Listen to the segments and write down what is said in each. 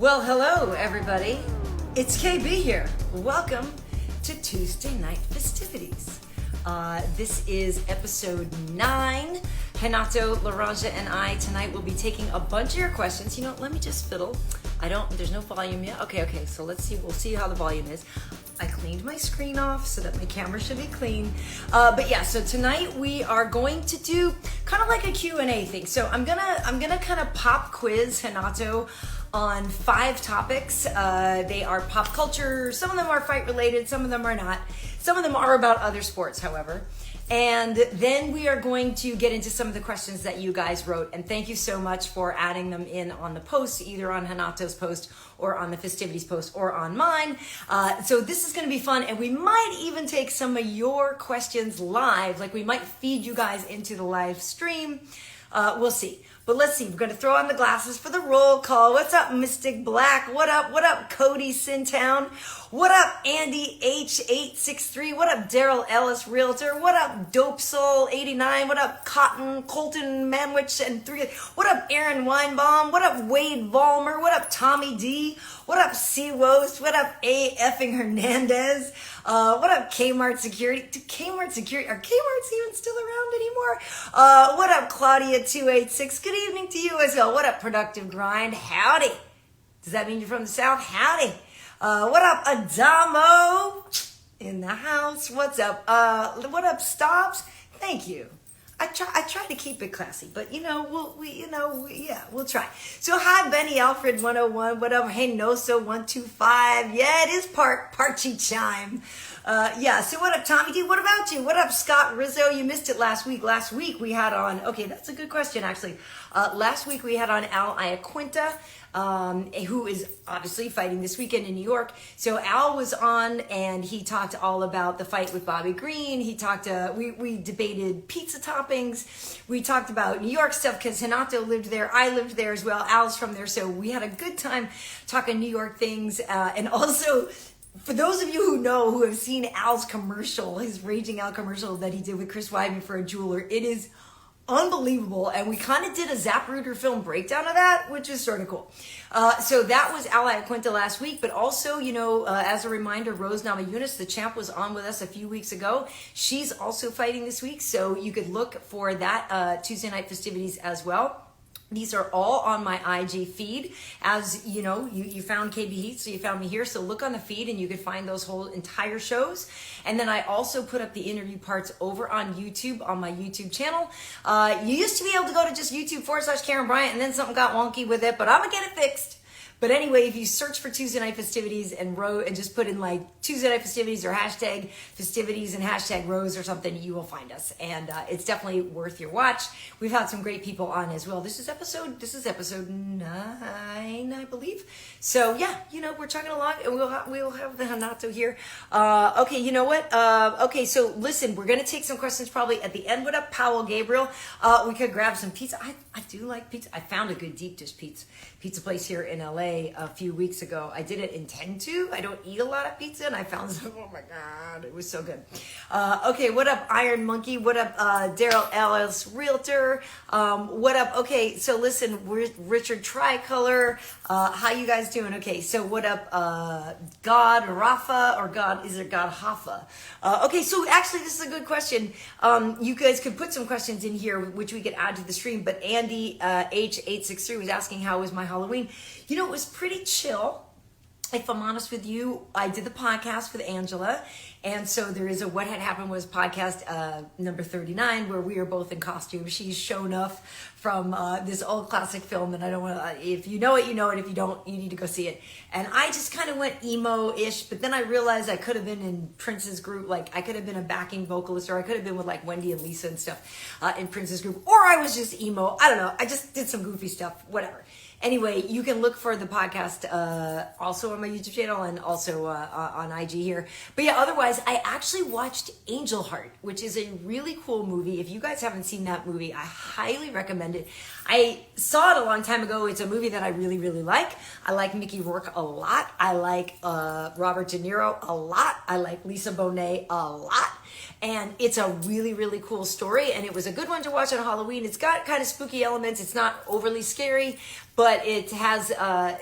Well, hello, everybody. It's KB here. Welcome to Tuesday Night Fistivities. This is episode 9. Renato, Laranja, and I tonight will be taking a bunch of your questions. You know, let me just fiddle. There's no volume yet. Okay, so let's see. We'll see how the volume is. I cleaned my screen off so that my camera should be clean. But yeah, so tonight we are going to do kind of like a Q&A thing. So I'm gonna kind of pop quiz Renato on 5 topics. They are pop culture. Some of them are fight related. Some of them are not. Some of them are about other sports, however. And then we are going to get into some of the questions that you guys wrote. And thank you so much for adding them in on the post, either on Renato's post or on the Fistivities post or on mine. So this is going to be fun. And we might even take some of your questions live. Like we might feed you guys into the live stream. We'll see. But let's see. We're going to throw on the glasses for the roll call. What's up, Mystic Black? What up? What up, Cody Sintown? What up, Andy H863? What up, Daryl Ellis Realtor? What up, Dope Soul 89? What up, Colton Manwich and 3? What up, Aaron Weinbaum? What up, Wade Vollmer? What up, Tommy D? What up, C Wost? What up, A effing Hernandez? What up, Kmart Security? Kmart Security, are Kmart's even still around anymore? What up, Claudia 286? Good evening to you as well. What up, Productive Grind? Howdy. Does that mean you're from the South? Howdy. What up, Adamo? In the house. What's up? What up, Stops? Thank you. I try to keep it classy, but we'll try. So hi, Benny Alfred 101. What up? Hey, Noso 125. Yeah, it is Parchy Chime. So what up, Tommy D? What about you? What up, Scott Rizzo? You missed it last week. Last week we had on, okay, that's a good question, actually. Last week we had on Al Iaquinta, who is obviously fighting this weekend in New York. So Al was on and he talked all about the fight with Bobby Green. He talked, we debated pizza toppings. We talked about New York stuff because Renato lived there. I lived there as well. Al's from there. So we had a good time talking New York things. And also, for those of you who have seen Al's commercial, his Raging Al commercial that he did with Chris Weidman for a jeweler, it is unbelievable. And we kind of did a Zapruder film breakdown of that, which is sort of cool. So that was Al Iaquinta last week, but also, as a reminder, Rose Namajunas, the champ, was on with us a few weeks ago. She's also fighting this week, so you could look for that Tuesday Night Fistivities as well. These are all on my IG feed. As you know, you found KB Heat, so you found me here. So look on the feed and you can find those whole entire shows. And then I also put up the interview parts over on YouTube, on my YouTube channel. You used to be able to go to just YouTube.com/Karyn Bryant, and then something got wonky with it, but I'm gonna get it fixed. But anyway, if you search for Tuesday Night Fistivities and just put in like Tuesday Night Fistivities or hashtag Fistivities and hashtag Rose or something, you will find us. And it's definitely worth your watch. We've had some great people on as well. This is episode 9, I believe. So yeah, we're chugging along and we'll have the Renato here. Okay, you know what? Okay, so listen, we're gonna take some questions probably at the end. What up, Powell Gabriel? We could grab some pizza. I do like pizza. I found a good deep dish pizza place here in LA a few weeks ago. I didn't intend to. I don't eat a lot of pizza, and I found some. Oh my god, it was so good. Okay, what up, Iron Monkey? What up, Daryl Ellis Realtor? What up? Okay, so listen, Richard Tricolor. How you guys doing? Okay, so what up, God Rafa or God? Is it God Hafa? Okay, so actually, this is a good question. You guys could put some questions in here, which we could add to the stream. But Andy H863 was asking how was my Halloween. It was pretty chill. If I'm honest with you, I did the podcast with Angela. And so there is a What Had Happened Was podcast number 39 where we are both in costume. She's shown off from this old classic film. And I don't want to, if you know it, you know it. If you don't, you need to go see it. And I just kind of went emo-ish. But then I realized I could have been in Prince's group. Like I could have been a backing vocalist, or I could have been with like Wendy and Lisa and stuff in Prince's group. Or I was just emo. I don't know. I just did some goofy stuff, whatever. Anyway, you can look for the podcast also on my YouTube channel and also on IG here. But yeah, otherwise, I actually watched Angel Heart, which is a really cool movie. If you guys haven't seen that movie, I highly recommend it. I saw it a long time ago. It's a movie that I really, really like. I like Mickey Rourke a lot. I like Robert De Niro a lot. I like Lisa Bonet a lot. And it's a really, really cool story. And it was a good one to watch on Halloween. It's got kind of spooky elements. It's not overly scary, but it has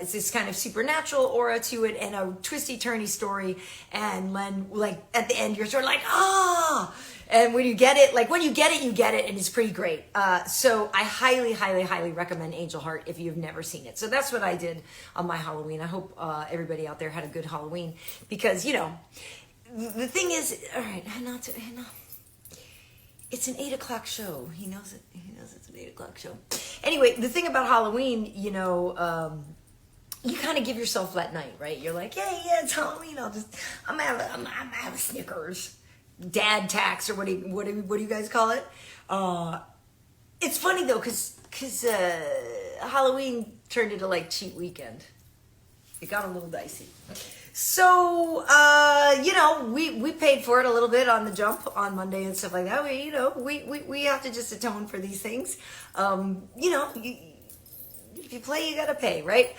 it's this kind of supernatural aura to it and a twisty, turny story. And when, like, at the end, you're sort of like, ah! And when you get it, you get it, and it's pretty great. So I highly, highly, highly recommend Angel Heart if you've never seen it. So that's what I did on my Halloween. I hope everybody out there had a good Halloween, because, you know, the thing is, all right, it's an 8 o'clock show. He knows it. He knows it's an 8 o'clock show. Anyway, the thing about Halloween, you know, you kind of give yourself that night, right? You're like, yeah, it's Halloween. I'm gonna have a Snickers. Dad tax, or what do you guys call it? It's funny though, cause Halloween turned into like cheat weekend. It got a little dicey. So you know, we paid for it a little bit on the jump on Monday and stuff like that. We have to just atone for these things. You know, if you play, you gotta pay, right?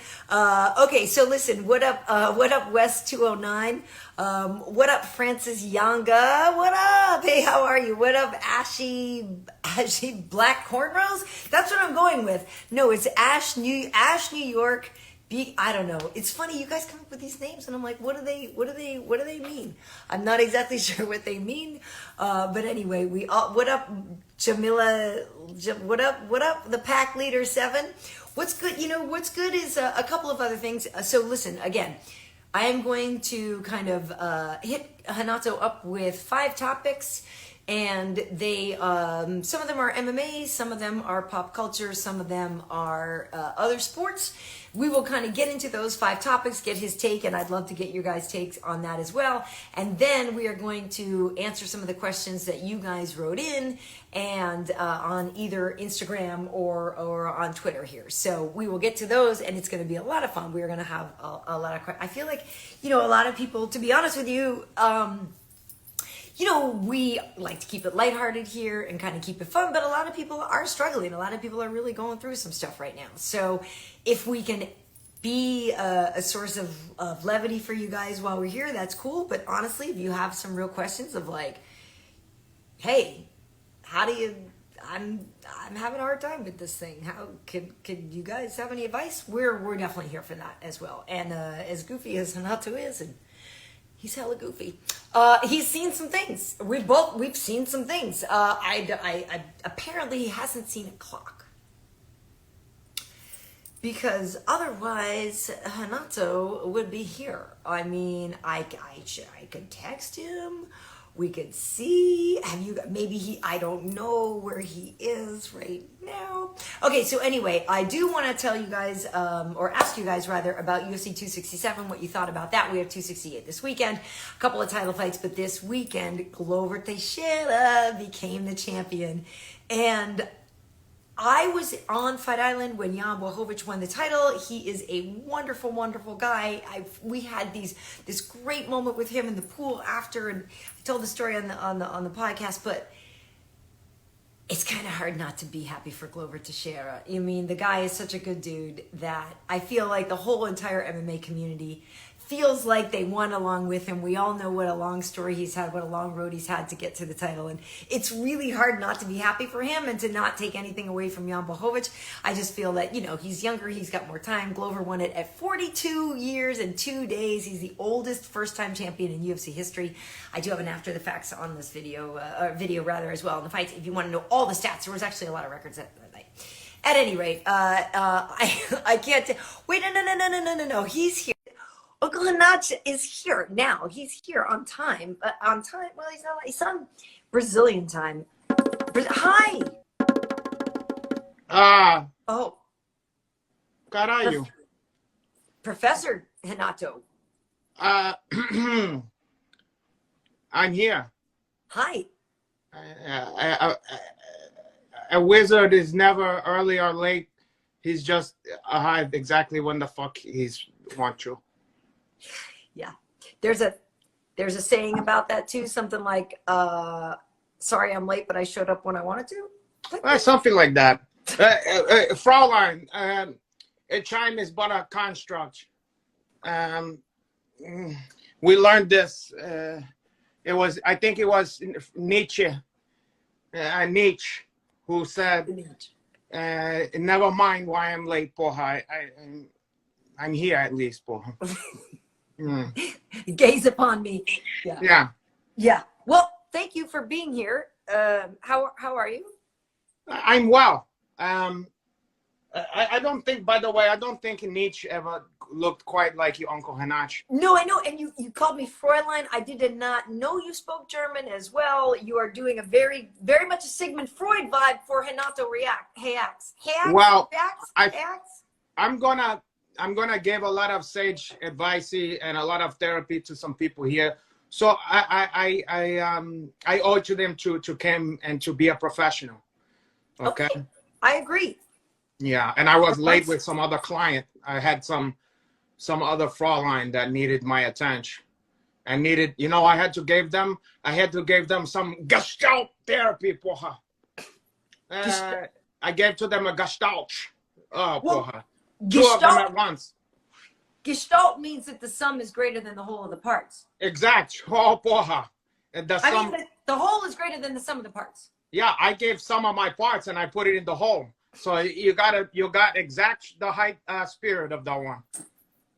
Okay, so listen, what up West 209? What up Francis Yanga? What up? Hey, how are you? What up Ashy Black Cornrows? That's what I'm going with. No, it's Ash New York. I don't know. It's funny, you guys come up with these names and I'm like, what do they mean? I'm not exactly sure what they mean. But anyway, what up Jamila? What up the pack leader 7? What's good? You know, what's good is a couple of other things. So listen, again, I am going to kind of hit Renato up with 5 topics, and they some of them are MMA, some of them are pop culture, some of them are other sports. We will kind of get into those 5 topics, get his take, and I'd love to get your guys' takes on that as well. And then we are going to answer some of the questions that you guys wrote in, and on either Instagram or on Twitter here. So we will get to those, and it's going to be a lot of fun. We are going to have a lot of, I feel like, you know, a lot of people, to be honest with you, you know, we like to keep it lighthearted here and kind of keep it fun, but a lot of people are struggling. A lot of people are really going through some stuff right now. So if we can be a source of levity for you guys while we're here, that's cool. But honestly, if you have some real questions of like, hey, how do you, I'm having a hard time with this thing. How could you guys have any advice? We're definitely here for that as well. And as goofy as Renato is, and he's hella goofy. He's seen some things. We've seen some things. I apparently he hasn't seen a clock, because otherwise Renato would be here. I mean, I could text him. We could see. I don't know where he is right now. Okay, so anyway, I do want to tell you guys, or ask you guys rather, about UFC 267, what you thought about that. We have 268 this weekend, a couple of title fights, but this weekend, Glover Teixeira became the champion. And I was on Fight Island when Jan Blachowicz won the title. He is a wonderful, wonderful guy. We had this great moment with him in the pool after, and I told the story on the podcast. But it's kind of hard not to be happy for Glover Teixeira. I mean, the guy is such a good dude that I feel like the whole entire MMA community feels like they won along with him. We all know what a long story he's had, what a long road he's had to get to the title. And it's really hard not to be happy for him and to not take anything away from Jan Blachowicz. I just feel that, you know, he's younger, he's got more time. Glover won it at 42 years and 2 days. He's the oldest first-time champion in UFC history. I do have an after the facts on this video as well on the fights. If you want to know all the stats, there was actually a lot of records that night. At any rate, I can't. Wait, no. He's here. Uncle Renato is here now. He's here on time. Well, he's not. He's on Brazilian time. Hi. Oh. Caralho. Professor Renato. I'm here. Hi. A wizard is never early or late. He's just arrived exactly when the fuck he's want to. Yeah, there's a saying about that too, something like sorry I'm late, but I showed up when I wanted to. Something like that. Fraulein, a chime is but a construct. We learned this It was, I think it was Nietzsche, Nietzsche, who said, never mind why I'm late, porra. I'm here at least, porra. Gaze upon me. Yeah. Yeah. Yeah. Well, thank you for being here. How are you? I'm well. I don't think, by the way, I don't think Nietzsche ever looked quite like your Uncle Renato. No, I know. And you called me Fräulein. I did not know you spoke German as well. You are doing a very much a Sigmund Freud vibe for RenatoReacts. Well, Reacts? I'm gonna give a lot of sage advice and a lot of therapy to some people here. So I owe it to them to come and to be a professional. Okay. I agree. Yeah, and I was late with some other client. I had some other Fräulein that needed my attention and needed, you know, I had to give them some Gestalt therapy, porra. I gave to them a Gestalt. Oh, porra. Two of them at once. Gestalt means that the sum is greater than the whole of the parts. Exact. Oh, porra. I mean, the whole is greater than the sum of the parts. Yeah, I gave some of my parts and I put it in the whole. So you got exact the height spirit of that one.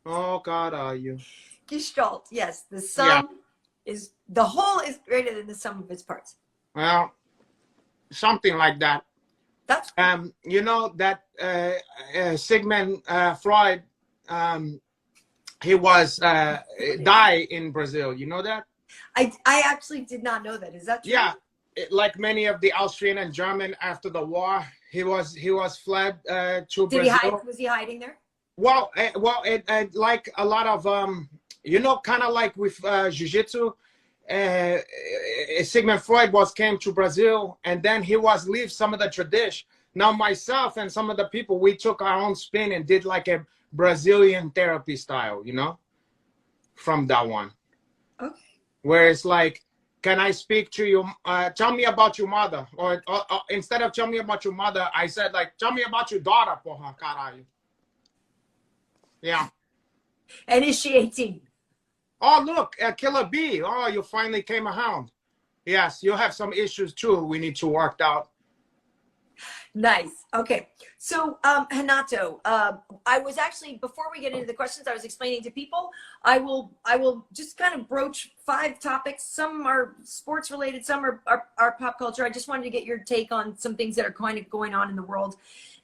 Oh God, are you? Gestalt, yes. The sum is, the whole is greater than the sum of its parts. Well, something like that. That's you know that Sigmund Freud, he was died in Brazil. You know that? I actually did not know that. Is that true? Yeah, like many of the Austrian and German after the war, he was fled to Brazil. Was he hiding there? Well, like a lot of you know, kind of like with jiu-jitsu. Sigmund Freud came to Brazil, and then he leave some of the tradition. Now myself and some of the people, we took our own spin and did like a Brazilian therapy style, you know, from that one. Okay. Where it's like, can I speak to you? Tell me about your mother. Or instead of tell me about your mother, I said like, tell me about your daughter, porra, caralho. Yeah. And is she 18? Oh, look, Killer B. Oh, you finally came around. Yes, you have some issues too we need to work out. Nice. Okay. So, Renato, I was actually, before we get into the questions, I was explaining to people, I will just kind of broach 5 topics. Some are sports related, some are pop culture. I just wanted to get your take on some things that are kind of going on in the world.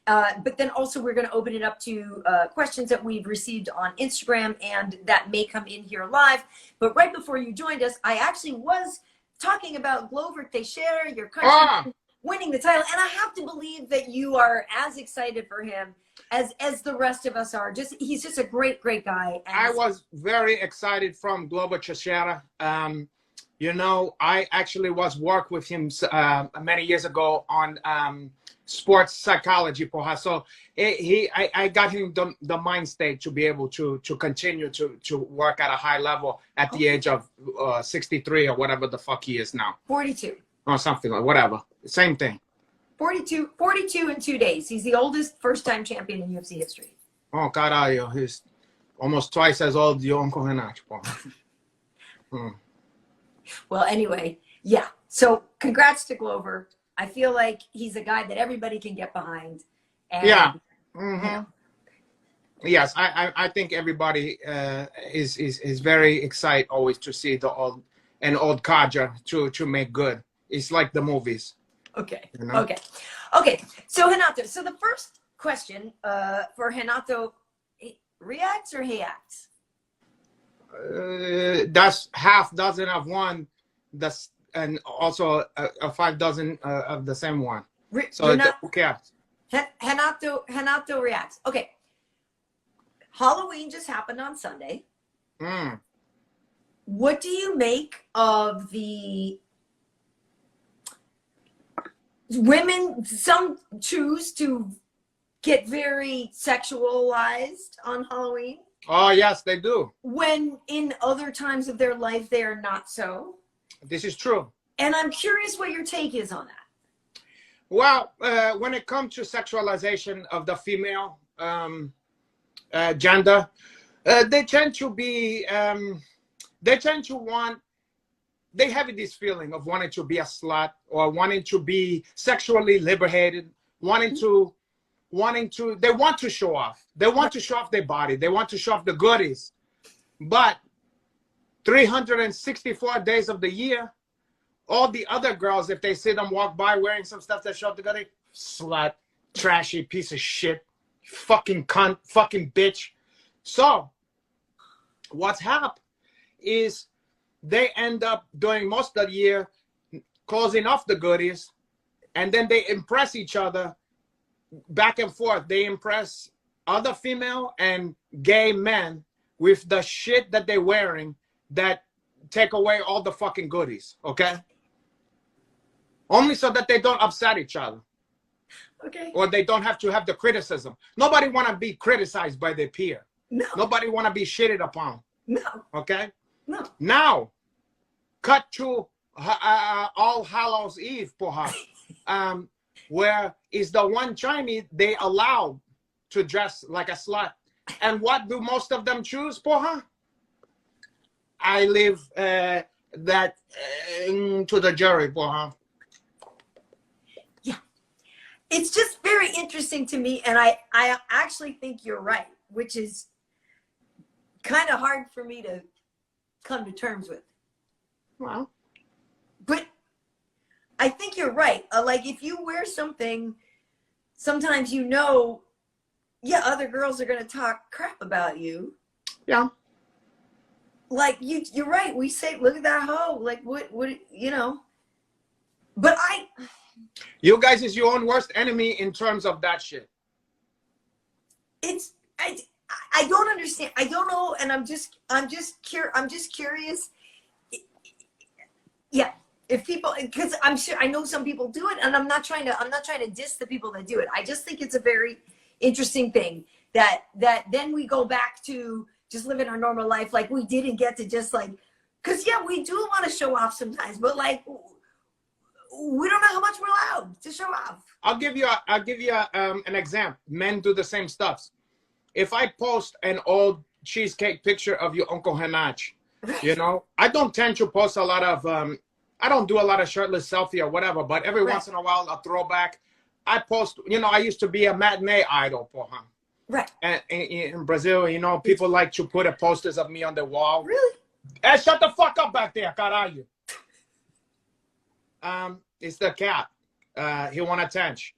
But then also we're going to open it up to questions that we've received on Instagram and that may come in here live. But right before you joined us, I actually was talking about Glover Teixeira, your country winning the title. And I have to believe that you are as excited for him as the rest of us are. He's just a great guy. And I was very excited from Glover Teixeira. You know, I actually work with him many years ago on sports psychology, porra. So I got him the mind state to be able to continue to work at a high level at the age of 63 or whatever the fuck he is now. 42. Or something like whatever. Same thing. 42 in 2 days. He's the oldest first-time champion in UFC history. Oh, caralho. He's almost twice as old as your Uncle Renato. Well, anyway, yeah. So congrats to Glover. I feel like he's a guy that everybody can get behind. And, yeah. Mm-hmm. You know. Yes, I think everybody is very excited always to see the old cadre to make good. It's like the movies. Okay. You know? Okay. So Renato, so the first question for Renato, reacts or he acts? That's half dozen of one. And also a 5 dozen of the same one. So who cares? Renato reacts. Okay. Halloween just happened on Sunday. What do you make of the women? Some choose to get very sexualized on Halloween. Oh, yes, they do. When in other times of their life, they are not so. This is true. And I'm curious what your take is on that. Well, when it comes to sexualization of the female gender, they tend to be, they tend to want they have this feeling of wanting to be a slut or wanting to be sexually liberated, wanting to, they want to show off. They want to show off their body. They want to show off the goodies. But 364 days of the year, all the other girls, if they see them walk by wearing some stuff that show off the goodies, slut, trashy piece of shit, fucking cunt, fucking bitch. So what's happened is they end up doing most of the year closing off the goodies, and then they impress each other back and forth. They impress other female and gay men with the shit that they're wearing that take away all the fucking goodies, okay? Only so that they don't upset each other. Okay. Or they don't have to have the criticism. Nobody want to be criticized by their peer. No. Nobody want to be shitted upon. No. Okay? No. Now, cut to All Hallows Eve, porra. Where is the one Chinese they allow to dress like a slut. And what do most of them choose, porra? I leave that to the jury, porra. Yeah. It's just very interesting to me, and I actually think you're right, which is kind of hard for me to come to terms with. Well, but I think you're right. Like, if you wear something, sometimes yeah, other girls are going to talk crap about you. Yeah. Like, you're right. We say, look at that hoe. Like, what, you know. But you guys is your own worst enemy in terms of that shit. I don't understand. I don't know. And I'm just curious. Yeah. If people, because I'm sure, I know some people do it, and I'm not trying to diss the people that do it. I just think it's a very interesting thing that then we go back to just living our normal life. Like, we didn't get to just like, because yeah, we do want to show off sometimes, but like, we don't know how much we're allowed to show off. I'll give you an example. Men do the same stuff. If I post an old cheesecake picture of your Uncle Renato, you know, I don't tend to post a lot of, I don't do a lot of shirtless selfie or whatever, but every once in a while, a throwback. I post, you know, I used to be a matinee idol, porra. Right. And in Brazil, you know, people like to put posters of me on the wall. Really? Hey, shut the fuck up back there, caralho. It's the cat. He want attention.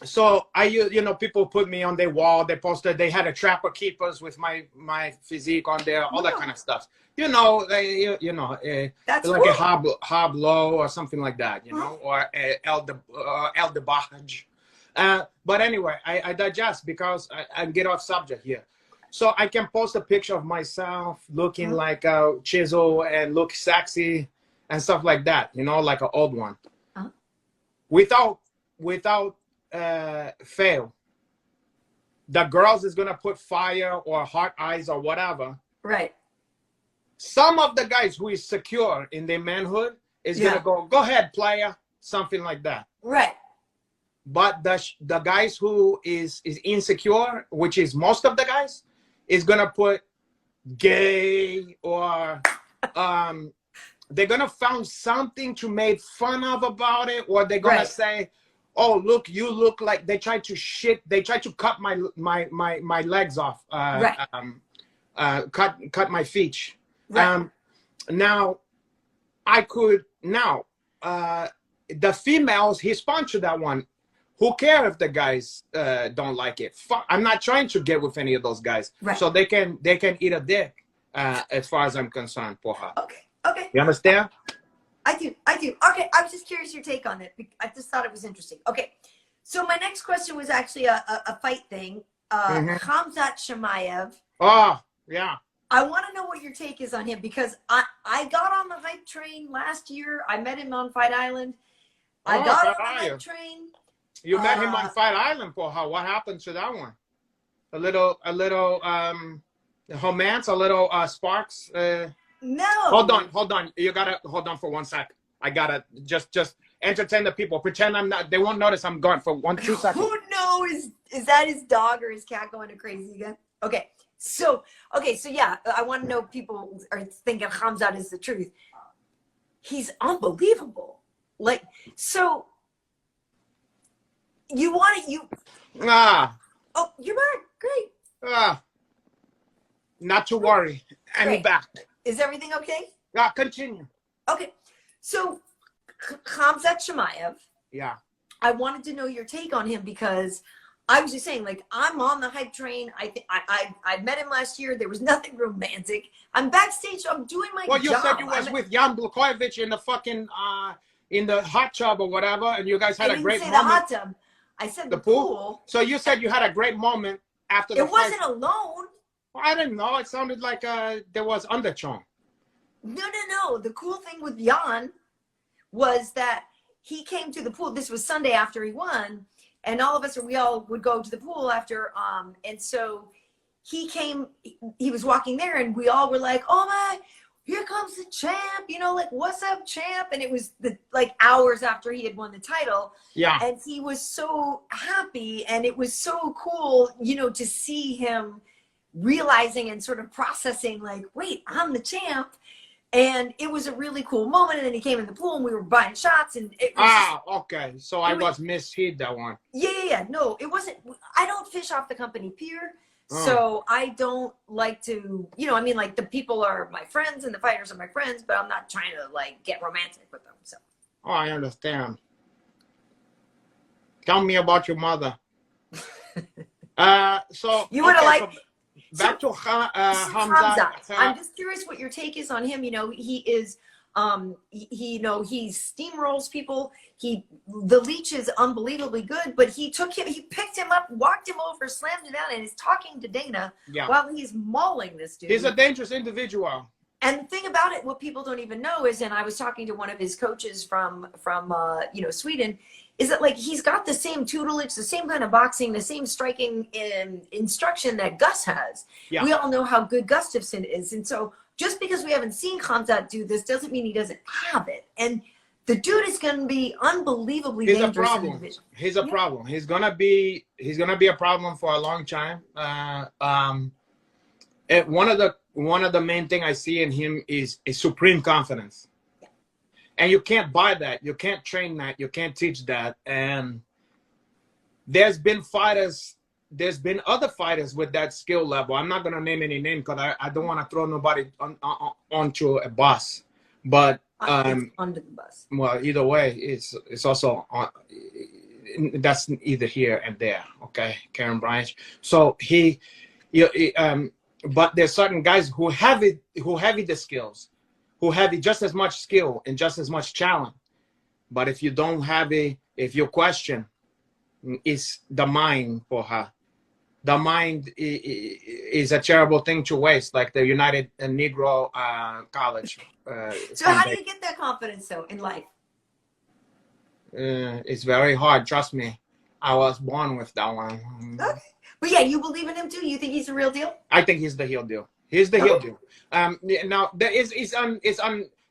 So you know, people put me on their wall. They posted, they had a Trapper Keepers with my physique on there, all that kind of stuff. You know, That's like cool. a Hob Low or something like that, you know, or El de Barge. But anyway, I digest because I get off subject here. So I can post a picture of myself looking like a chisel and look sexy and stuff like that, you know, like an old one. Without fail, the girls is gonna put fire or heart eyes or whatever. Right. Some of the guys who is secure in their manhood is gonna go ahead, player, something like that. Right. But the guys who is insecure, which is most of the guys, is gonna put gay or they're gonna find something to make fun of about it, or they're gonna say, oh, look, you look like, they tried to cut my legs off, cut my feet. Right. Now the females respond to that one. Who care if the guys don't like it? I'm not trying to get with any of those guys. Right. So they can eat a dick, as far as I'm concerned, porra. Okay. You understand? I do. Okay, I was just curious your take on it. I just thought it was interesting. Okay, so my next question was actually a fight thing. Khamzat Chimaev. Oh, yeah. I want to know what your take is on him, because I got on the hype train last year. I met him on Fight Island. I got on the hype train. You met him on Fight Island, porra. What happened to that one? A little romance, a little sparks. No. Hold on. You gotta hold on for 1 sec. I gotta just entertain the people. Pretend I'm not. They won't notice I'm gone for 2 seconds. Who knows? Is that his dog or his cat going crazy again? Okay. So, okay, so yeah, I want to know if people are thinking Khamzat is the truth. He's unbelievable. Like, so you want it, you, Ah, oh, you're back. Great. ah, not to worry. And Great. back. Is everything okay? Yeah, continue. Okay. So, Khamzat Chimaev, Yeah. I wanted to know your take on him because I was just saying, like, I'm on the hype train. I met him last year. There was nothing romantic. I'm backstage. So I'm doing my Well, you job. said you was with Jan Blachowicz in the fucking in the hot tub or whatever, and you guys had a great moment. I didn't say the hot tub. I said the pool. So you said you had a great moment after the It wasn't alone. Well, I didn't know. It sounded like there was undertone. No. The cool thing with Jan was that he came to the pool. This was Sunday after he won, and all of us, we all would go to the pool after. And so he came. He was walking there, and we all were like, "Oh my, here comes the champ!" You know, like, "What's up, champ?" And it was like hours after he had won the title. Yeah. And he was so happy, and it was so cool, you know, to see him realizing and sort of processing, like, wait, I'm the champ. And it was a really cool moment. And then he came in the pool and we were buying shots, and it was okay. So I was misheard that one. Yeah. No, it wasn't. I don't fish off the company pier. So I don't like to, you know, I mean, like, the people are my friends and the fighters are my friends, but I'm not trying to, like, get romantic with them. So. Oh, I understand. Tell me about your mother. So you would have liked. Back to Khamzat. I'm just curious what your take is on him. You know, he is, he steamrolls people. The leech is unbelievably good, but he picked him up, walked him over, slammed him down, and is talking to Dana while he's mauling this dude. He's a dangerous individual. And the thing about it, what people don't even know is, and I was talking to one of his coaches from Sweden, is that, like, he's got the same tutelage, the same kind of boxing, the same striking instruction that Gus has. Yeah. We all know how good Gustafsson is. And so just because we haven't seen Khamzat do this doesn't mean he doesn't have it. And the dude is going to be unbelievably dangerous in the division. He's a problem. He's gonna be a problem for a long time. One of the main thing I see in him is supreme confidence. And you can't buy that. You can't train that. You can't teach that. And there's been other fighters with that skill level. I'm not going to name any name because I don't want to throw nobody onto a bus. But under the bus. Well, either way, it's also that's either here and there. Okay, Karyn Bryant. So but there's certain guys who have the skills, who have just as much skill and just as much talent. But if you don't have if your question is the mind for her, the mind is a terrible thing to waste, like the United Negro College. So how do you get that confidence, though, in life? It's very hard. Trust me. I was born with that one. Okay. But yeah, you believe in him too? You think he's the real deal? I think he's the real deal. He's the real deal. Now there is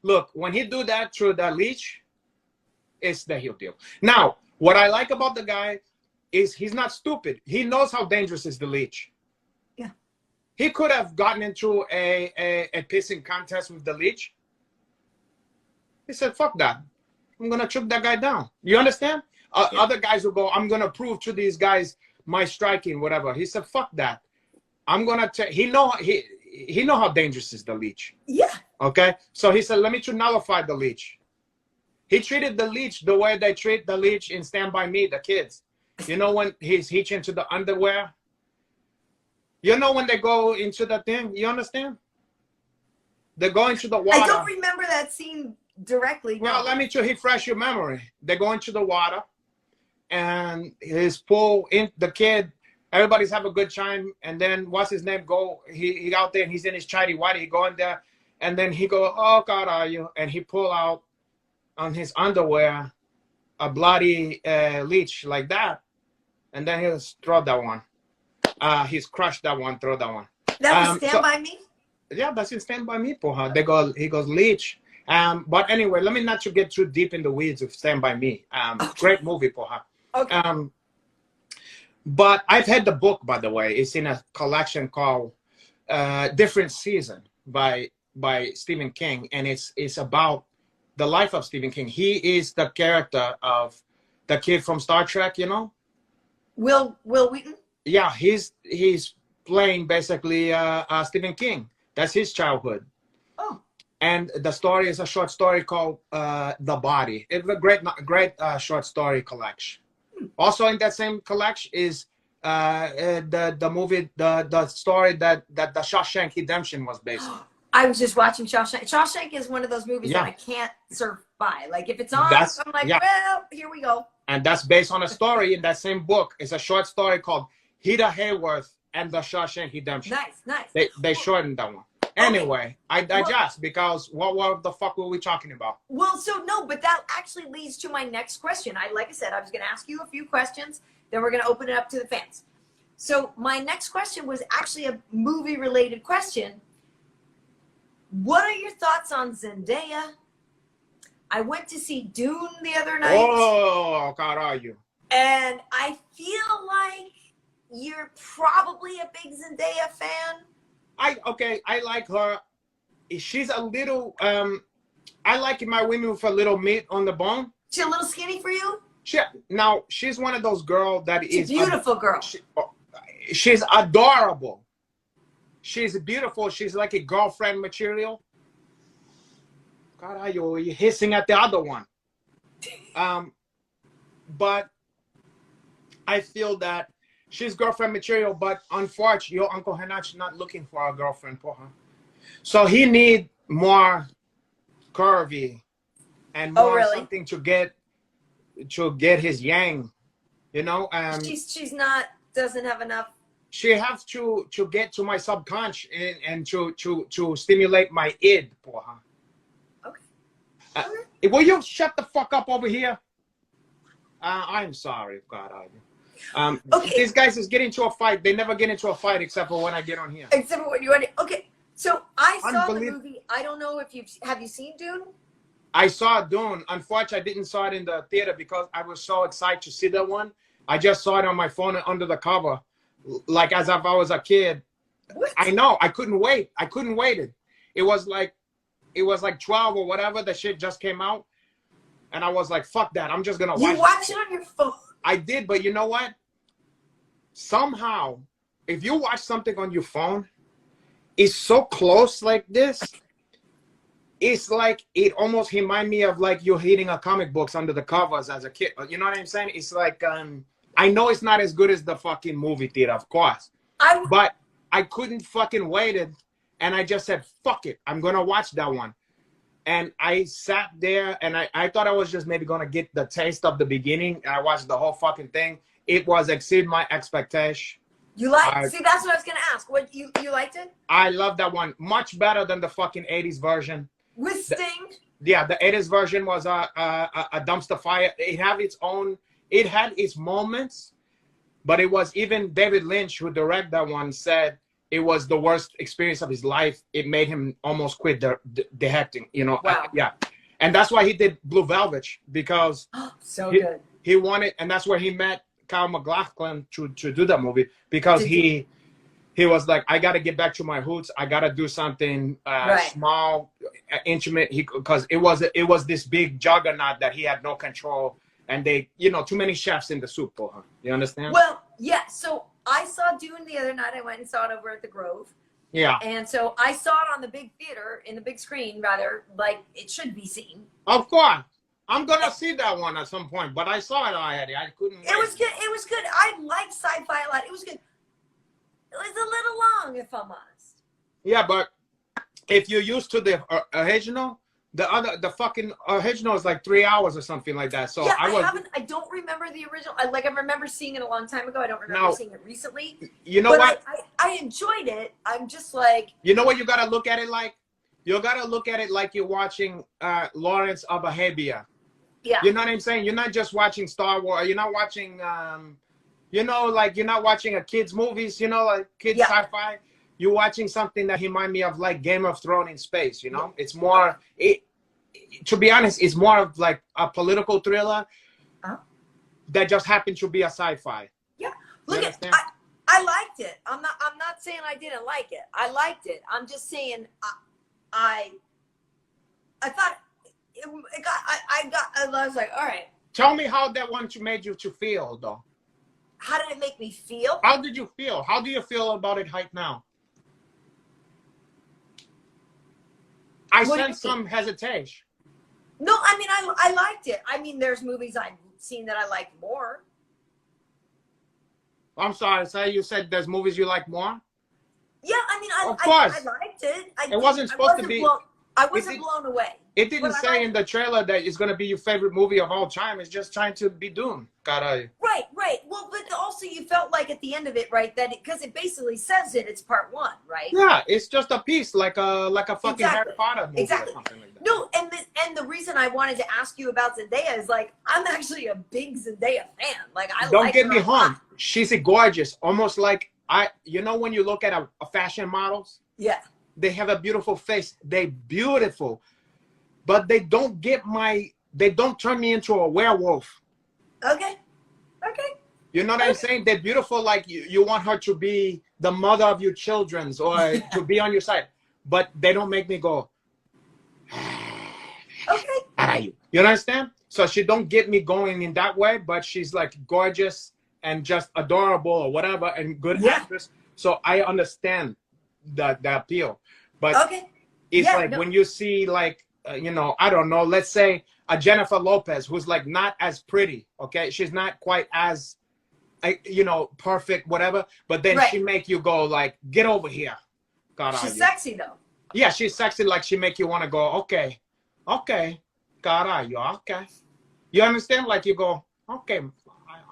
look, when he do that through the leash, it's the real deal. Now, what I like about the guy is he's not stupid. He knows how dangerous is the leash. Yeah. He could have gotten into a pissing contest with the leash. He said, fuck that. I'm gonna choke that guy down. You understand? Other guys will go, I'm gonna prove to these guys my striking, whatever. He said, fuck that. I'm gonna he know how dangerous is the leech. Yeah. Okay. So he said, let me nullify the leech. He treated the leech the way they treat the leech in Stand By Me, the kids. You know, when he's hitching to the underwear. You know, when they go into the thing. You understand? They go into the water. I don't remember that scene directly. Well, no. Let me refresh your memory. They go into the water, and his pool in the kid. Everybody's have a good time, and then what's his name? He out there, and he's in his chitty whitey. He go in there, and then he go, oh God, are you? And he pull out on his underwear a bloody leech like that, and then he'll throw that one. He's crushed that one, throw that one. That was Stand By Me. Yeah, that's in Stand By Me, porra. He goes leech. But anyway, let me not get too deep in the weeds of Stand By Me. Great movie, porra. Okay. But I've had the book, by the way. It's in a collection called Different Season by Stephen King, and it's about the life of Stephen King. He is the character of the kid from Star Trek, you know. Will Wheaton? Yeah, he's playing basically Stephen King. That's his childhood. Oh. And the story is a short story called The Body. It's a great short story collection. Also in that same collection is the movie, the story that the Shawshank Redemption was based on. I was just watching Shawshank. Shawshank is one of those movies that I can't surf by. Like if it's on, I'm like, well, here we go. And that's based on a story in that same book. It's a short story called Rita Hayworth and the Shawshank Redemption. Nice. They shortened that one. Anyway, I digest because what the fuck were we talking about? Well, so no, but that actually leads to my next question. Like I said, I was going to ask you a few questions, then we're going to open it up to the fans. So my next question was actually a movie-related question. What are your thoughts on Zendaya? I went to see Dune the other night. Oh, God, are you? And I feel like you're probably a big Zendaya fan. I like her. She's a little I like my women with a little meat on the bone. She's a little skinny for you? She's one of those girls that is a beautiful girl. She's adorable. She's beautiful. She's like a girlfriend material. God, are you hissing at the other one? But I feel that she's girlfriend material, but unfortunately, your Uncle Renato's not looking for a girlfriend for her. So he need more curvy and more something to get his yang, you know. She's not, doesn't have enough. She has to get to my subconscious and to stimulate my id for her. Okay. Will you shut the fuck up over here? I'm sorry, God, okay. These guys is getting into a fight. They never get into a fight except for when I get on here. Except for when you want to. Okay, so I saw the movie. I don't know if have you seen Dune? I saw Dune. Unfortunately, I didn't saw it in the theater because I was so excited to see that one. I just saw it on my phone under the cover, like as if I was a kid. What? I know. I couldn't wait. I couldn't wait it. It was like 12 or whatever. The shit just came out, and I was like, "Fuck that! I'm just gonna watch." You watched it on your phone. I did, but you know what? Somehow, if you watch something on your phone, it's so close like this. It's like it almost reminds me of like you're reading a comic books under the covers as a kid. You know what I'm saying? It's like I know it's not as good as the fucking movie theater, of course. But I couldn't fucking wait it, and I just said, "Fuck it, I'm gonna watch that one." And I sat there, and I thought I was just maybe gonna get the taste of the beginning, and I watched the whole fucking thing. It was exceed my expectation. You like? See, that's what I was gonna ask. What you liked it? I love that one much better than the fucking '80s version. With Sting? The 80s version was a dumpster fire. It had its own. It had its moments, but it was even David Lynch, who directed that one, said it was the worst experience of his life. It made him almost quit the acting. You know? Wow. Yeah, and that's why he did Blue Velvet, because good. He wanted, and that's where he met Kyle MacLachlan to do that movie, because he was like, I got to get back to my roots. I got to do something small, intimate. Because it was this big juggernaut that he had no control, and they, too many chefs in the soup for her. You understand? Well, yeah. So I saw Dune the other night. I went and saw it over at the Grove. Yeah. And so I saw it on the big theater, in the big screen, rather, like it should be seen. Of course. I'm gonna see that one at some point, but I saw it already. I couldn't wait. It was good. It was good. I like sci-fi a lot. It was good. It was a little long, if I'm honest. Yeah, but if you're used to the original, the fucking original is like 3 hours or something like that. So yeah, I don't remember the original. I remember seeing it a long time ago. I don't remember seeing it recently. You know what? I enjoyed it. I'm just like. You know what? You gotta look at it like. You gotta look at it like you're watching Lawrence of Arabia. Yeah. You know what I'm saying? You're not just watching Star Wars. You're not watching, you're not watching a kids' movies, like kids' sci-fi. You're watching something that reminds me of like Game of Thrones in space, It's more, to be honest, it's more of like a political thriller that just happened to be a sci-fi. Yeah. Look at, I liked it. I'm not saying I didn't like it. I liked it. I'm just saying I thought I was like, all right. Tell me how that one made you to feel, though. How did it make me feel? How did you feel? How do you feel about it right now? I sense some hesitation. No, I mean, I liked it. I mean, there's movies I've seen that I liked more. I'm sorry, say you said there's movies you like more? Yeah, I mean, of course. I liked it. It wasn't supposed to be. I wasn't blown away. It didn't say in the trailer that it's going to be your favorite movie of all time. It's just trying to be Dune. Right. Well, but also you felt like at the end of it, right, that because it basically says it's part one, right? Yeah, it's just a piece, like a fucking Harry Potter movie or something like that. No, and the reason I wanted to ask you about Zendaya is like I'm actually a big Zendaya fan. Like Don't get me wrong, she's gorgeous, almost like you know when you look at a fashion models. Yeah. They have a beautiful face. They're beautiful, but they don't turn me into a werewolf. Okay. You know what I'm saying? They're beautiful, like you want her to be the mother of your children's or to be on your side, but they don't make me go. Okay. You understand? So she don't get me going in that way, but she's like gorgeous and just adorable or whatever and good actress. So I understand the appeal. But it's when you see like, you know, I don't know, let's say a Jennifer Lopez who's like not as pretty, okay? She's not quite as, you know, perfect, whatever. But then she make you go like, get over here. She's sexy though. Yeah, she's sexy. Like she make you want to go, okay. Caralho, okay. You understand? Like you go, okay,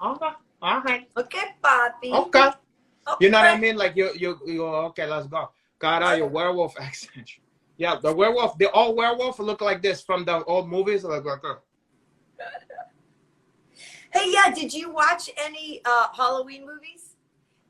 all right. Okay, papi. Okay. You know what I mean? Like you go, okay, let's go. Caralho, werewolf accent. Yeah, the werewolf, the old werewolf look like this from the old movies. Like, Hey, yeah, did you watch any Halloween movies?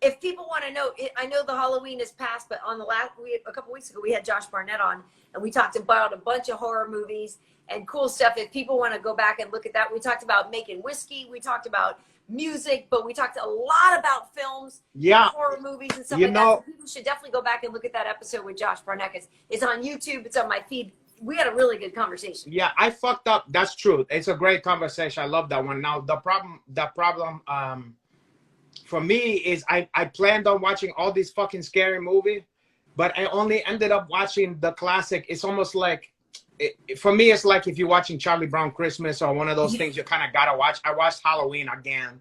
If people want to know, I know the Halloween is past, but on a couple weeks ago, we had Josh Barnett on, and we talked about a bunch of horror movies and cool stuff. If people want to go back and look at that, we talked about making whiskey, we talked about music, but we talked a lot about films, horror movies, and stuff like that. So people should definitely go back and look at that episode with Josh Barnett. It's on YouTube. It's on my feed. We had a really good conversation. Yeah, I fucked up. That's true. It's a great conversation. I love that one. Now the problem for me is I planned on watching all these fucking scary movies, but I only ended up watching the classic. It's almost like for me, it's like if you're watching Charlie Brown Christmas or one of those things you kind of gotta watch. I watched Halloween again,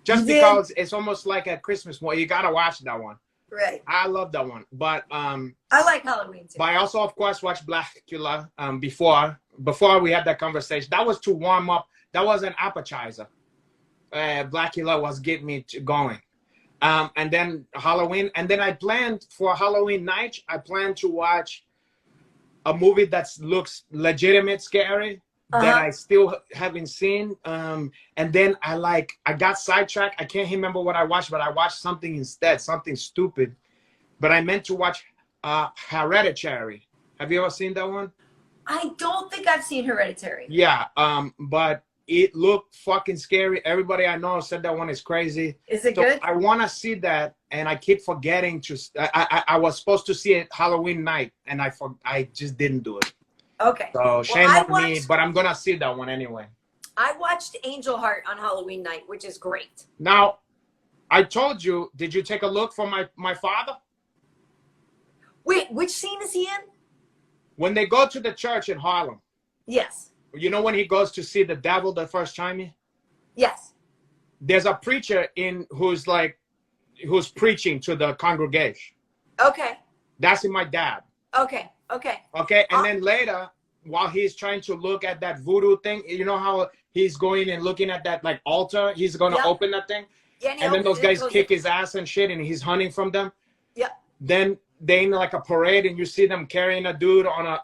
just because it's almost like a Christmas movie. You gotta watch that one. Right. I love that one, but I like Halloween too. But I also, of course, watched Blackula before we had that conversation. That was to warm up. That was an appetizer. Blackula was getting me going, and then Halloween, and then I planned for Halloween night. I planned to watch a movie that looks legitimate scary that I still haven't seen. And then I got sidetracked. I can't remember what I watched, but I watched something instead, something stupid. But I meant to watch Hereditary. Have you ever seen that one? I don't think I've seen Hereditary. Yeah, but it looked fucking scary. Everybody I know said that one is crazy. Is it good? I want to see that, and I keep forgetting to. I was supposed to see it Halloween night, and I just didn't do it. Okay. So shame on me, but I'm gonna see that one anyway. I watched Angel Heart on Halloween night, which is great. Now, I told you. Did you take a look for my father? Wait, which scene is he in? When they go to the church in Harlem. Yes. You know when he goes to see the devil the first time? Yes. There's a preacher who's preaching to the congregation. Okay. That's my dad. Okay. And then later, while he's trying to look at that voodoo thing, you know how he's going and looking at that like altar? He's going to open that thing. Yeah, and then those guys kick his ass and shit, and he's hunting from them. Yeah. Then they in like a parade, and you see them carrying a dude on a.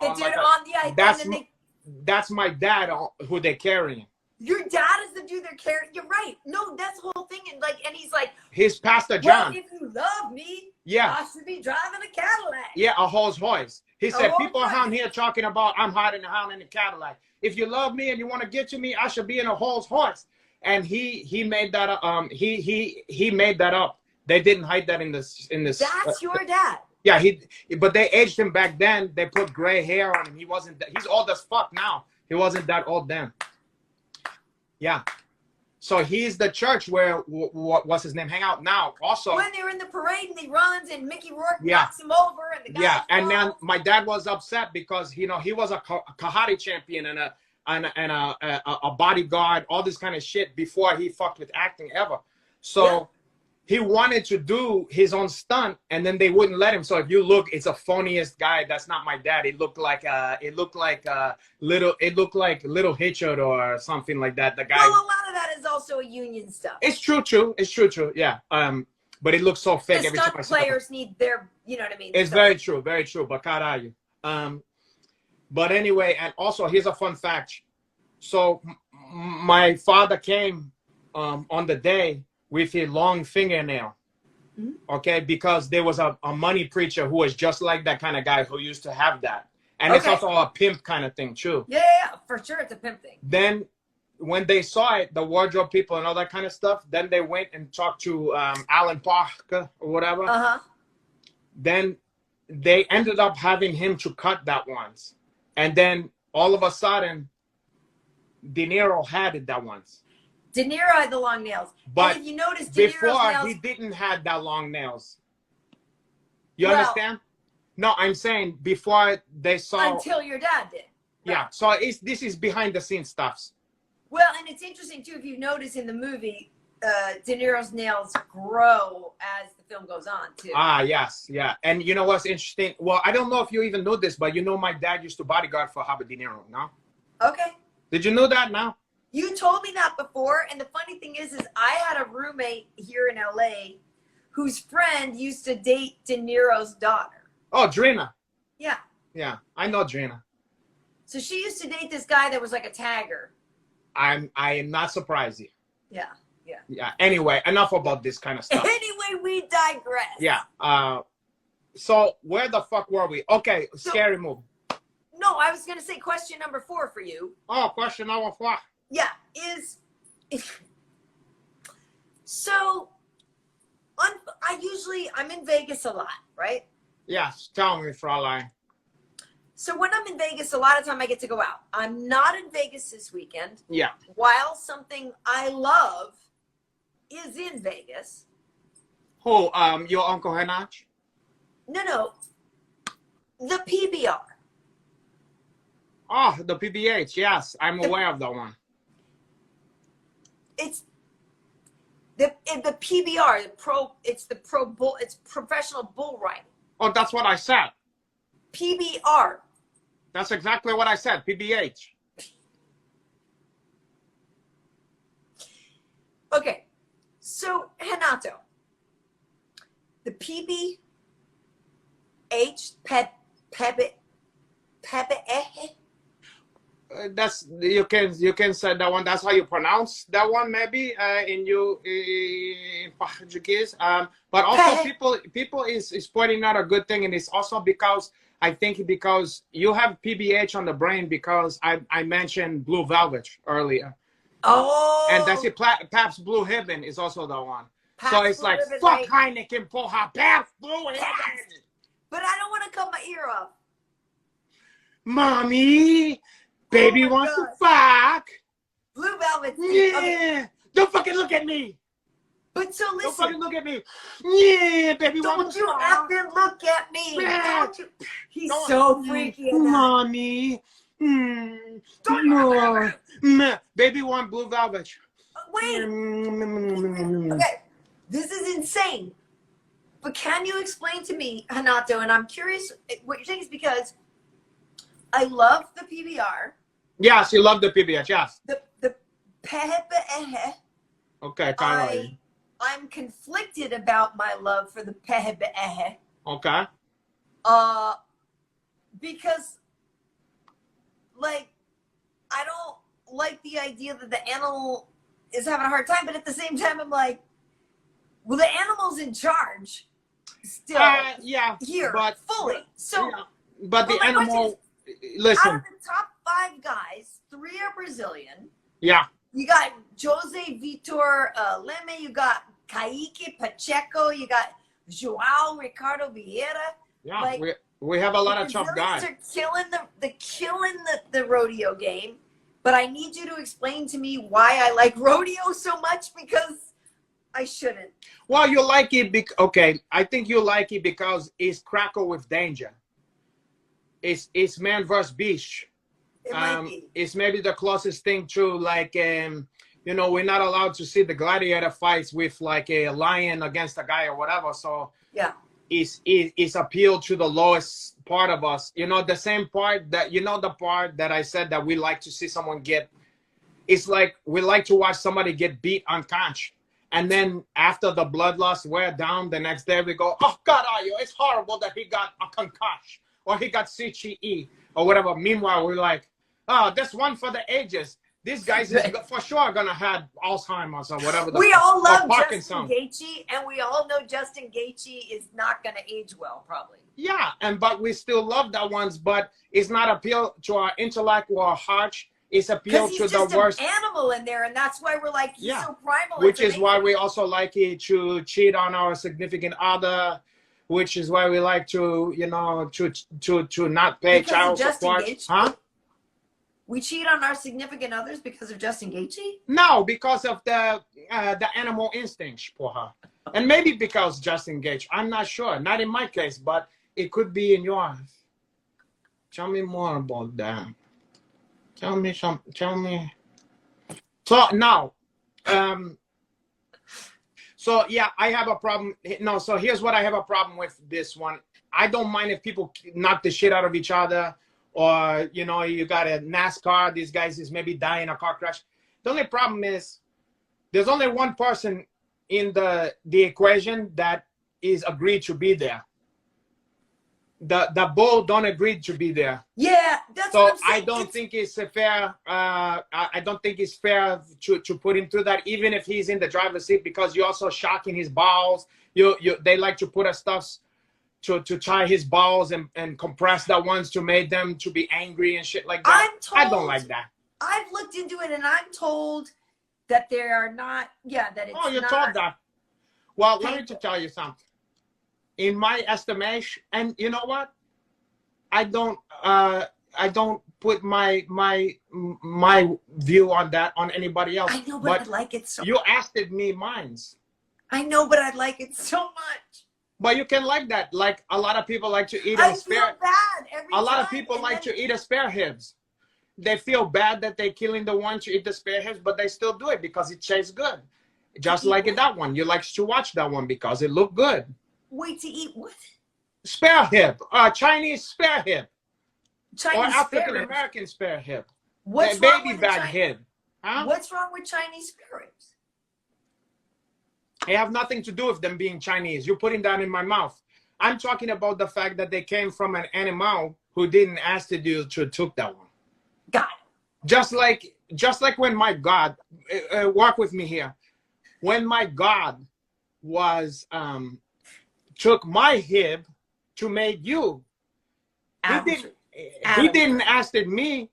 That's my dad who they're carrying. Your dad is the dude they're carrying. You're right. No, that's the whole thing. And he's like, he's Pastor John. Well, if you love me, I should be driving a Cadillac. Yeah, a Rolls Royce. He said, people around here talking about I'm hiding around in a Cadillac. If you love me and you want to get to me, I should be in a Rolls Royce. And he made that up. He made that up. They didn't hide that in this. That's your dad. Yeah, but they aged him back then. They put gray hair on him. He wasn't. He's old as fuck now. He wasn't that old then. Yeah. So he's the church where what's his name hang out now. Also, when they're in the parade and he runs and Mickey Rourke knocks him over and the guy and then my dad was upset because he was a Kahari champion and a bodyguard, all this kind of shit before he fucked with acting ever. So he wanted to do his own stunt and then they wouldn't let him. So if you look, it's a phoniest guy. That's not my dad. It looked like Little Hitchard or something like that. The guy. Well, a lot of that is also union stuff. It's true. Yeah. But it looks so fake. The stunt players need their, you know what I mean? It's very true. But caralho. But anyway, and also here's a fun fact. So my father came on the day with a long fingernail, okay? Because there was a money preacher who was just like that kind of guy who used to have that. And it's also a pimp kind of thing too. Yeah, for sure it's a pimp thing. Then when they saw it, the wardrobe people and all that kind of stuff, then they went and talked to Alan Parker or whatever. Then they ended up having him to cut that once. And then all of a sudden, De Niro had it that once. De Niro had the long nails. But and if you notice, De before Niro's nails, he didn't have that long nails. You understand? No, I'm saying before they saw. Until your dad did. Yeah. So this is behind the scenes stuff. Well, and it's interesting too if you notice in the movie, De Niro's nails grow as the film goes on too. Yes, yeah. And you know what's interesting? Well, I don't know if you even know this, but you know my dad used to bodyguard for Robert De Niro. No. Okay. Did you know that now? You told me that before, and the funny thing is I had a roommate here in LA whose friend used to date De Niro's daughter. Oh, Drina. Yeah. Yeah, I know Drina. So she used to date this guy that was like a tagger. I am not surprised. Yeah. Anyway, enough about this kind of stuff. Anyway, we digress. Yeah. So where the fuck were we? Okay, scary movie. No, I was gonna say question number 4 for you. Oh, question number 4. Yeah, so I'm in Vegas a lot, right? Yes, tell me, Fraulein. So when I'm in Vegas, a lot of time I get to go out. I'm not in Vegas this weekend. Yeah. While something I love is in Vegas. Who? Your Uncle Renato? No. The PBR. Oh, the PBH. Yes, I'm aware of that one. It's the PBR, it's professional bull riding. Oh, that's what I said. PBR. That's exactly what I said, PBH. Okay, so Renato, the PBH, That's you can say that one. That's how you pronounce that one, maybe in Portuguese. But also people is pointing out a good thing, and it's also because I think because you have PBH on the brain because I mentioned Blue Velvet earlier. Oh. And that's it. Pabst Blue Ribbon is also the one. Pabst so it's Blue like Ribbon, fuck right? Heineken, porra, Pabst Blue Ribbon. But I don't want to cut my ear off. Mommy, baby wants to fuck. Blue Velvet. Yeah. Okay. Don't fucking look at me. But so listen. Don't fucking look at me. Yeah, baby wants to fuck. Don't you effing look at me. Yeah. Don't you. He's so freaky. Mommy. No. Baby want Blue Velvet. Wait. Okay. This is insane. But can you explain to me, Renato, and I'm curious what you're saying is because I love the PBR. Yes, you love the PBR, yes. The PBR. Okay, Karyn. I'm conflicted about my love for the PBR. Okay. Because, like, I don't like the idea that the animal is having a hard time, but at the same time, I'm like, well, the animal's in charge still here, but fully. So, yeah, but the animal, listen. Out of the top 5 guys, 3 are Brazilian. Yeah. You got Jose Vitor Leme, you got Kaique Pacheco. You got Joao Ricardo Vieira. Yeah, like, we have a lot of tough Brazilians guys. are killing the rodeo game. But I need you to explain to me why I like rodeo so much, because I shouldn't. Well, you like it okay. I think you like it because it's crackle with danger. It's man versus beast. It might be. It's maybe the closest thing to like you know, we're not allowed to see the gladiator fights with like a lion against a guy or whatever. So yeah, it's appeal to the lowest part of us. You know, the same part that, you know, the part that I said that we like to see someone get. It's like we like to watch somebody get beat unconscious. And then after the bloodlust wear down, the next day we go, oh God, Ayo, it's horrible that he got a concussion or he got CTE or whatever. Meanwhile, we're like, oh, this one for the ages. These guys is for sure gonna have Alzheimer's or whatever. We all love Parkinson. Justin Gaethje, and we all know Justin Gaethje is not gonna age well, probably. Yeah, but we still love that ones, but it's not appeal to our intellect or our heart. It's appeal to the worst animal in there, and that's why we're like, he's so primal. Which is why we also like it to cheat on our significant other, which is why we like to, you know, to not pay child support. Huh? We cheat on our significant others because of Justin Gaethje? No, because of the animal instincts for her. And maybe because Justin Gaethje. I'm not sure. Not in my case, but it could be in yours. Tell me more about that. Tell me. So now, so yeah, I have a problem. No, so here's what I have a problem with this one. I don't mind if people knock the shit out of each other, or, you know, you got a NASCAR, these guys is maybe dying in a car crash. The only problem is there's only one person in the equation that is agreed to be there. The bull don't agree to be there. Yeah, that's so what I'm saying. I don't think it's a fair. I don't think it's fair to put him through that, even if he's in the driver's seat, because you're also shocking his balls. They like to put a stuff to tie his balls and compress the ones to make them to be angry and shit like that. I don't like that. I've looked into it, and I'm told that they are not. Yeah, that it's. Oh, you're told that. Well, let me just tell you something. In my estimation, and you know what, I don't put my view on that on anybody else. I know, but I like it so. You asked me mine's. I know, but I like it so much. But you can like that. Like a lot of people like to eat a spare. A lot of people like to eat a spare ribs. They feel bad that they're killing the one to eat the spare ribs, but they still do it because it tastes good. Just like that one, you like to watch that one because it looked good. Wait, to eat what? Spare hip, Chinese spare hip, Chinese or African American spare hip. What's baby back hip? Huh? What's wrong with Chinese spare ribs? They have nothing to do with them being Chinese. You're putting that in my mouth. I'm talking about the fact that they came from an animal who didn't ask you to took that one. Got it. Just like when my God, work with me here. When my God was took my hip to make you. He didn't ask me.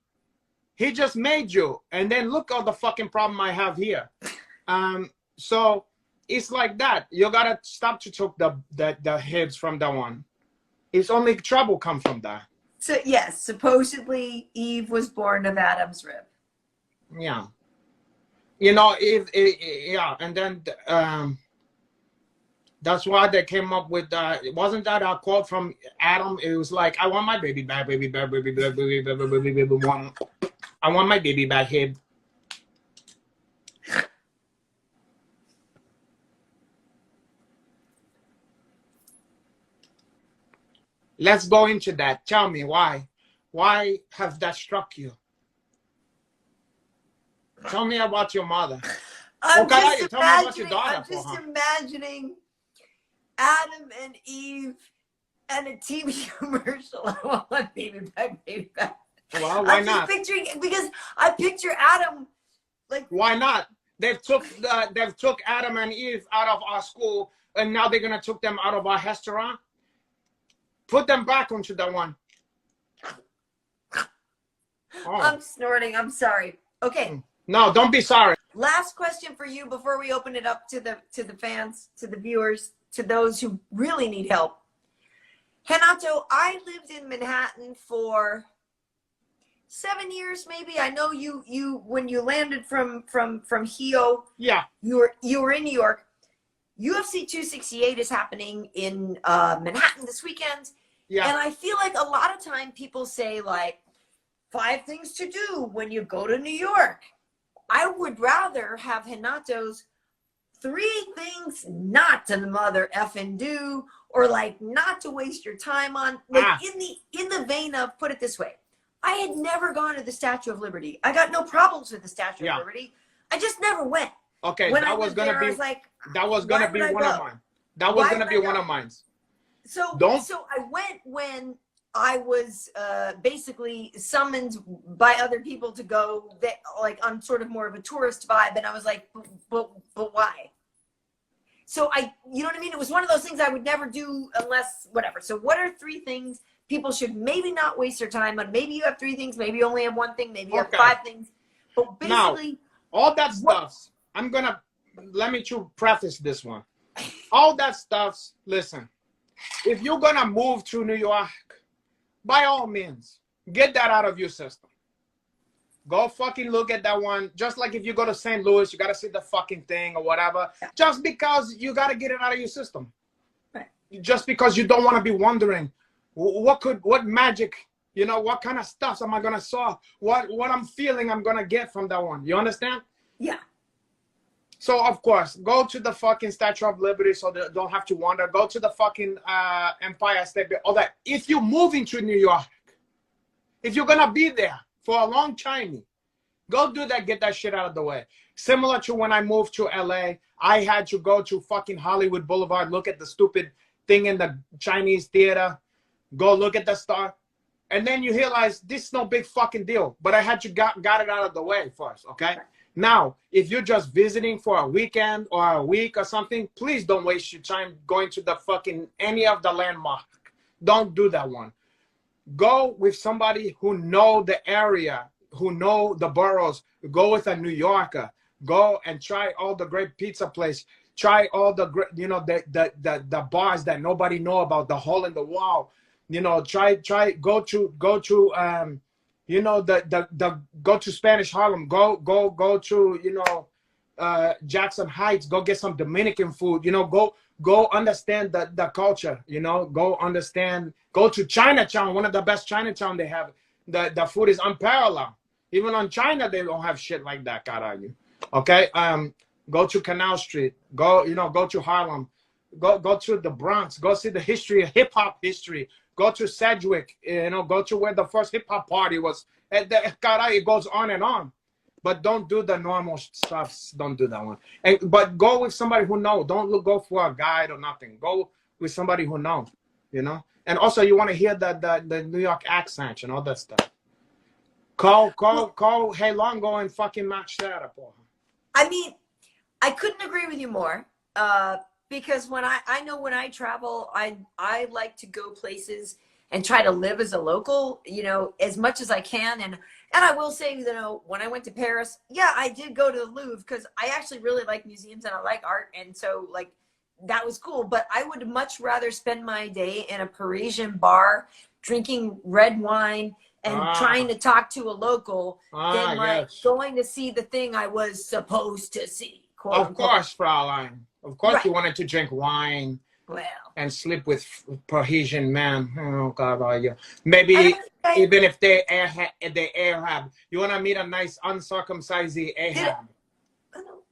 He just made you. And then look at the fucking problem I have here. So it's like that. You gotta stop to took the hips from that one. It's only trouble come from that. So yes, supposedly Eve was born of Adam's rib. Yeah. You know, yeah, and then that's why they came up with wasn't that a quote from Adam? It was like, I want my baby back, baby back, baby back, baby back, baby back. I want my baby back here. Let's go into that. Tell me why. Why have that struck you? Tell me about your mother. I'm just imagining Adam and Eve and a TV commercial. I want my baby back, baby back. Well, why not? Picturing, because I picture Adam like. Why not? They've took Adam and Eve out of our school, and now they're gonna took them out of our restaurant. Put them back onto that one. Oh. I'm snorting. I'm sorry. Okay. No, don't be sorry. last question for you before we open it up to the fans, to the viewers, to those who really need help. Renato, I lived in Manhattan for 7 years, maybe. I know you when you landed from Hio, Yeah, you were in New York. UFC 268 is happening in Manhattan this weekend. yeah. And I feel like a lot of time people say like 5 things to do when you go to New York. I would rather have Renato's 3 things not to mother effing do, or like not to waste your time on, like in the vein of, put it this way, I had never gone to the Statue of Liberty. I got no problems with the Statue of Liberty. I just never went. Okay, when that was gonna be like, that was gonna be one of mine. That was gonna be one of mine. So I went when I was basically summoned by other people to go, like on sort of more of a tourist vibe, and I was like, but why? So you know what I mean? It was one of those things I would never do unless whatever. So what are 3 things people should maybe not waste their time on? Maybe you have 3 things, maybe you only have 1 thing, maybe you have 5 things. But basically, now, all that stuff, let me preface this one. All that stuff, listen, if you're gonna move to New York, by all means, get that out of your system. Go fucking look at that one. Just like if you go to St. Louis, you gotta see the fucking thing or whatever. Yeah. Just because you gotta get it out of your system. Right. Just because you don't want to be wondering what magic, you know, what kind of stuff am I gonna saw? What I'm feeling I'm gonna get from that one. You understand? Yeah. So of course, go to the fucking Statue of Liberty so they don't have to wander. Go to the fucking Empire State Building. All that. If you're moving to New York, if you're gonna be there for a long time, go do that. Get that shit out of the way. Similar to when I moved to LA, I had to go to fucking Hollywood Boulevard, look at the stupid thing in the Chinese theater, go look at the star, and then you realize this is no big fucking deal. But I had to got it out of the way first, okay? Now, if you're just visiting for a weekend or a week or something, please don't waste your time going to the fucking any of the landmark. Don't do that one. Go with somebody who know the area, who know the boroughs. Go with a New Yorker. Go and try all the great pizza place. Try all the great, you know, the bars that nobody know about, the hole in the wall. You know, go to you know, go to Spanish Harlem, go to, you know, Jackson Heights, go get some Dominican food, you know, go understand the culture, you know, go to Chinatown, one of the best Chinatown they have. The food is unparalleled. Even on China, they don't have shit like that, caralho. Okay? Go to Canal Street, go to Harlem, go to the Bronx, go see the history, hip hop history. Go to Sedgwick, you know, go to where the first hip hop party was. It goes on and on. But don't do the normal stuff. Don't do that one. But go with somebody who knows. Don't go for a guide or nothing. Go with somebody who knows, you know. And also, you want to hear the New York accent and all that stuff. Call Hey Longo and fucking match that up. I mean, I couldn't agree with you more. Because when I know when I travel, I like to go places and try to live as a local, you know, as much as I can. And I will say, you know, when I went to Paris, yeah, I did go to the Louvre because I actually really like museums and I like art. And so like, that was cool. But I would much rather spend my day in a Parisian bar, drinking red wine and trying to talk to a local than like going to see the thing I was supposed to see. Of course, Fraulein. Of course, you wanted to drink wine and sleep with Parisian men. Oh God, maybe even if they Arab, you want to meet a nice uncircumcised Arab. I don't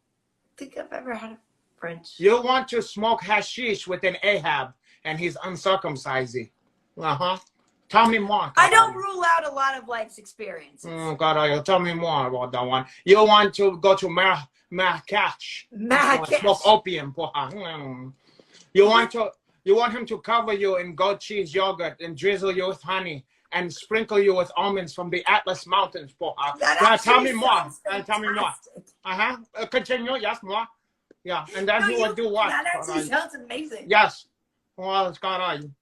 think I've ever had a French. You want to smoke hashish with an Ahab and he's uncircumcised. Tell me more. I don't rule out a lot of life's experiences. Oh God, tell me more about that one. You want to go to Marrakech. Smoke opium. You want him to cover you in goat cheese yogurt and drizzle you with honey and sprinkle you with almonds from the Atlas Mountains. Tell me more. Tell me more. Continue. Yes, more. Yeah, and then he will do what? That actually sounds amazing. Yes. Well, it's got on.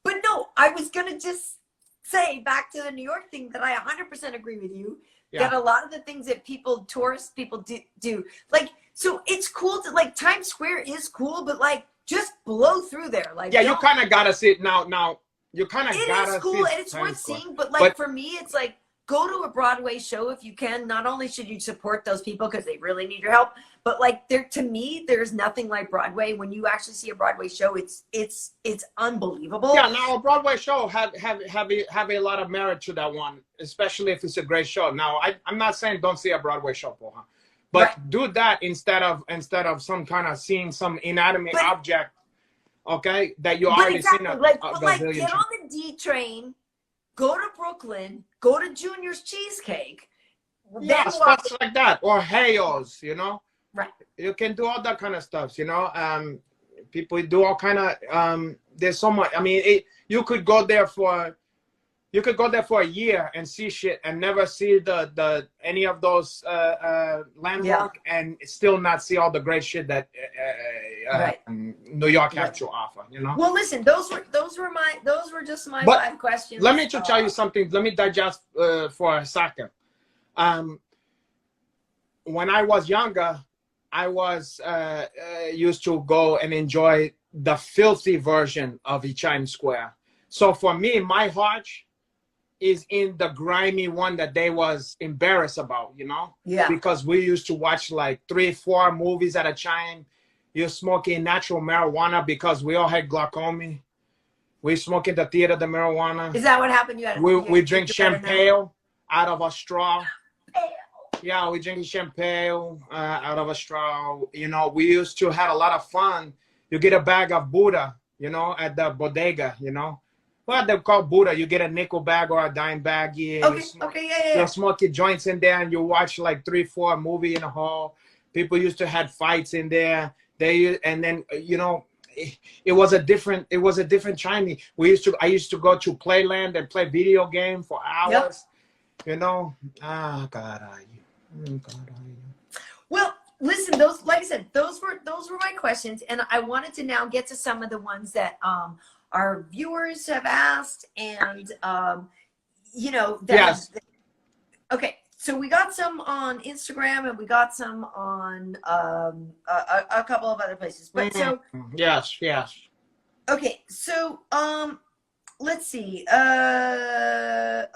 But no, I was gonna just say back to the New York thing that I 100% agree with you. that a lot of the things that tourist people do, like, so it's cool to, like, Times Square is cool, but like, just blow through there. Like, yeah, you kind of gotta see it now. You kind of gotta see it is cool, and it's worth seeing, but like, for me, it's like, go to a Broadway show if you can. Not only should you support those people because they really need your help, but like, to me, there's nothing like Broadway. When you actually see a Broadway show, it's unbelievable. Yeah, now a Broadway show have a lot of merit to that one, especially if it's a great show. Now, I'm not saying don't see a Broadway show, Poha, but do that instead of some kind of seeing some inanimate object, okay, that you already seen a like, gazillion get on the D train, go to Brooklyn, go to Junior's Cheesecake. Yeah, stuff like that, or Hayo's, you know. Right. You can do all that kind of stuff, you know. People do all kind of. There's so much. I mean, you could go there for a year and see shit and never see the any of those landmark and still not see all the great shit that New York have to offer. You know. Well, listen, those were just my 5 questions. Let me just tell you something. Let me digest for a second. When I was younger, I was used to go and enjoy the filthy version of Times Square. So for me, my heart is in the grimy one that they was embarrassed about, you know? Yeah. Because we used to watch like 3-4 movies at a time. You're smoking natural marijuana because we all had glaucoma. We smoke in the theater the marijuana. Is that what happened? We drink champagne out of a straw. Yeah, we drinking champagne out of a straw. You know, we used to have a lot of fun. You get a bag of Buddha, you know, at the bodega, you know. Well, they call Buddha. You get a nickel bag or a dime bag. Yeah, yeah. You smoke your joints in there and you watch like 3-4 movie in a hall. People used to have fights in there. And then, you know, it was a different Chinese. I used to go to Playland and play video game for hours. Yep. You know, God, well, listen, those, like I said, those were my questions, and I wanted to now get to some of the ones that our viewers have asked, and you know, okay, so we got some on Instagram, and we got some on a couple of other places, but so yes. Okay, so let's see.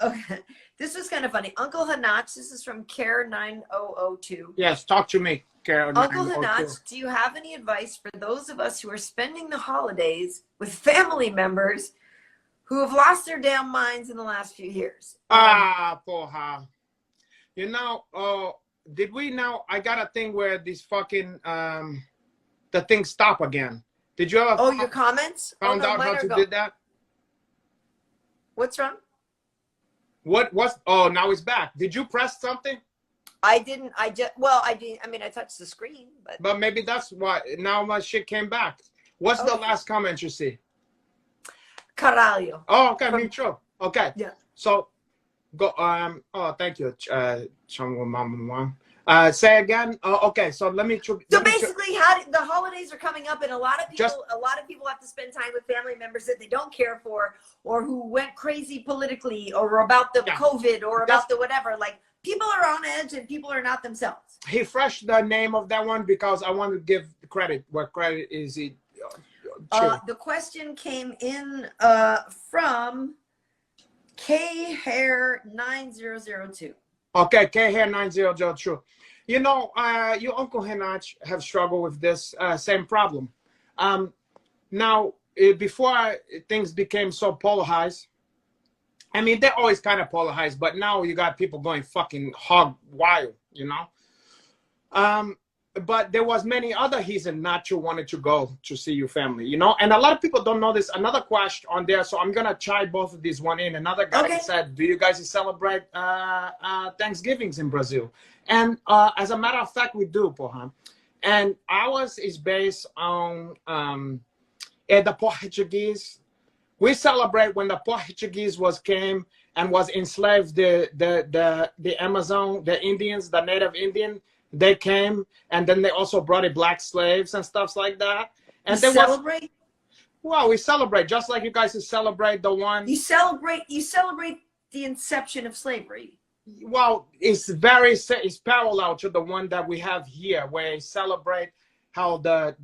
Okay. This was kind of funny. Uncle Hanach, this is from Care9002. Yes, talk to me, Care9002. Uncle Hanach, do you have any advice for those of us who are spending the holidays with family members who have lost their damn minds in the last few years? Porra. You know, did we now? I got a thing where this fucking, the thing stop again. Did you ever? Your comments? Found out how to do that? What's wrong? What was? Oh, now it's back. Did you press something? I didn't. I didn't. I mean, I touched the screen, but. But maybe that's why now my shit came back. What's the last comment you see? Caralho. Oh, okay, me too. Okay. Yeah. So, go. Oh, thank you, say again. Okay, so let me. So basically, how the holidays are coming up, and a lot of people have to spend time with family members that they don't care for, or who went crazy politically, or about the COVID, or about the whatever. Like, people are on edge, and people are not themselves. He freshed the name of that one because I want to give credit where credit is. The question came in from K-Hair9002. Okay, K-Hair9002. You know, your Uncle Hanach have struggled with this same problem. Now, before things became so polarized, I mean, they're always kind of polarized, but now you got people going fucking hog wild, you know? But there was many other reasons not to wanted to go to see your family, you know? And a lot of people don't know this. Another question on there, so I'm going to try both of these one in. Another guy said, do you guys celebrate Thanksgivings in Brazil? And as a matter of fact, we do, Pohan. And ours is based on the Portuguese. We celebrate when the Portuguese came and was enslaved the Amazon, the Indians, the native Indian. They came, and then they also brought in black slaves and stuff like that. And they celebrate? Well, we celebrate just like you guys celebrate the one. You celebrate the inception of slavery. Well, it's parallel to the one that we have here, where we celebrate how the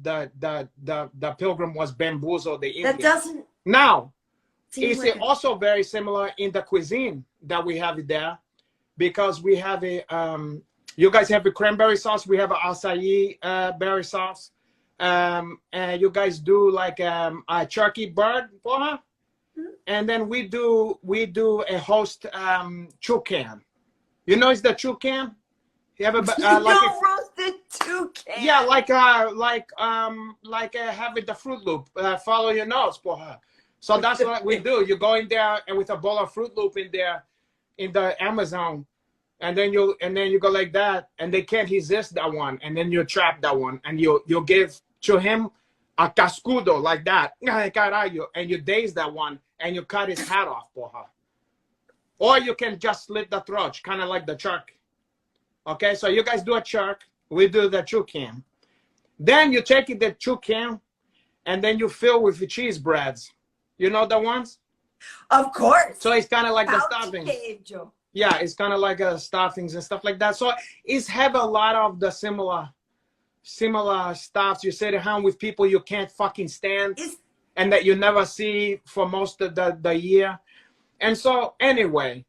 pilgrim was bamboozled, the Indian. That doesn't Now, seem it's like also very similar in the cuisine that we have there, because we have a you guys have a cranberry sauce, we have an acai berry sauce, and you guys do like a turkey bird for her, and then we do a host toucan. You know, it's the toucan. You have a roasted toucan. Yeah, like having the Fruit Loop follow your nose for her. So that's what we do. You go in there and with a bowl of Fruit Loop in there, in the Amazon, and then you go like that, and they can't resist that one, and then you trap that one, and you give to him a cascudo like that, and you daze that one, and you cut his head off for her. Or you can just slit the throat, kind of like the chuck. Okay, so you guys do a chuck, we do the toucan. Then you take the toucan, and then you fill with the cheese breads. You know the ones? Of course. So it's kind of like the stuffings. Yeah, it's kind of like stuffings and stuff like that. So it's have a lot of the similar stuffs. You sit at home with people you can't fucking stand, and that you never see for most of the year. And so anyway,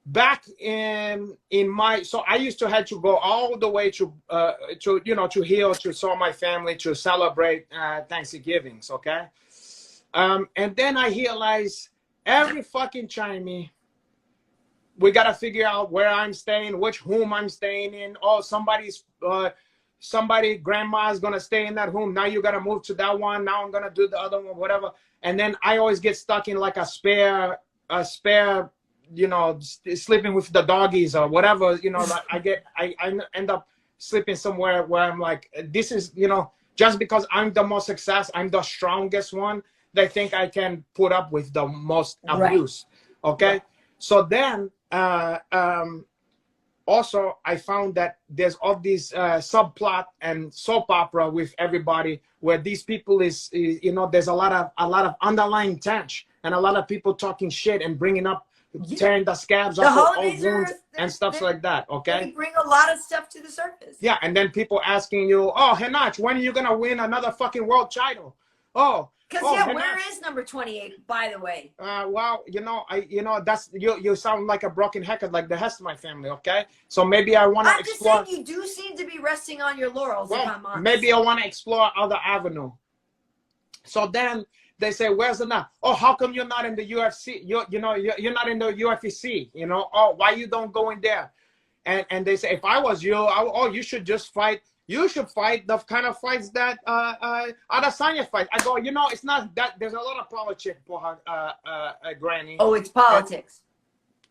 back in my, so I used to have to go all the way to here to saw my family to celebrate Thanksgivings, okay? And then I realized every fucking Chinese, we gotta figure out where I'm staying, which room I'm staying in. Oh, grandma's gonna stay in that room. Now you gotta move to that one. Now I'm gonna do the other one, whatever. And then I always get stuck in like a spare, sleeping with the doggies or whatever. Like I end up sleeping somewhere where I'm like, this is, just because I'm the most success, I'm the strongest one. They think I can put up with the most abuse. Right. Okay. Right. So then, also I found that there's all these subplot and soap opera with everybody, where these people is there's a lot of underlying tension and a lot of people talking shit and bringing up, tearing the scabs off of old wounds and stuff like that. Okay. They bring a lot of stuff to the surface. Yeah, and then people asking you, oh, Henach, when are you gonna win another fucking world title? Oh. Because where is number 28, by the way? Well, that's you sound like a broken record, like the rest of my family. Okay, so maybe I want to explore. I'm just saying, you do seem to be resting on your laurels. Well, if I'm honest. Maybe I want to explore other avenue. So then they say, "Where's the now? Oh, how come you're not in the UFC? You're not in the UFC. Oh, why you don't go in there?" And they say, if I was you, you should just fight. You should fight the kind of fights that Adesanya fights. I go, it's not that. There's a lot of politics for her, Granny. Oh, it's politics.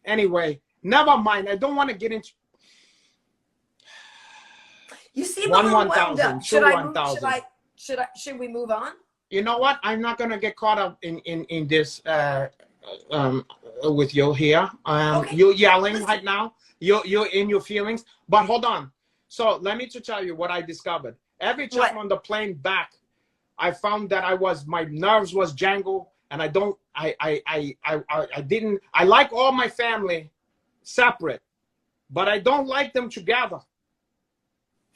Anyway, never mind. I don't want to get into. You seem a little wound up. Should we move on? You know what? I'm not gonna get caught up in this with you here. Okay. You're yelling right now. You're in your feelings. But hold on. So let me to tell you what I discovered. Every time on the plane back, I found that my nerves was jangled, and I like all my family separate, but I don't like them together.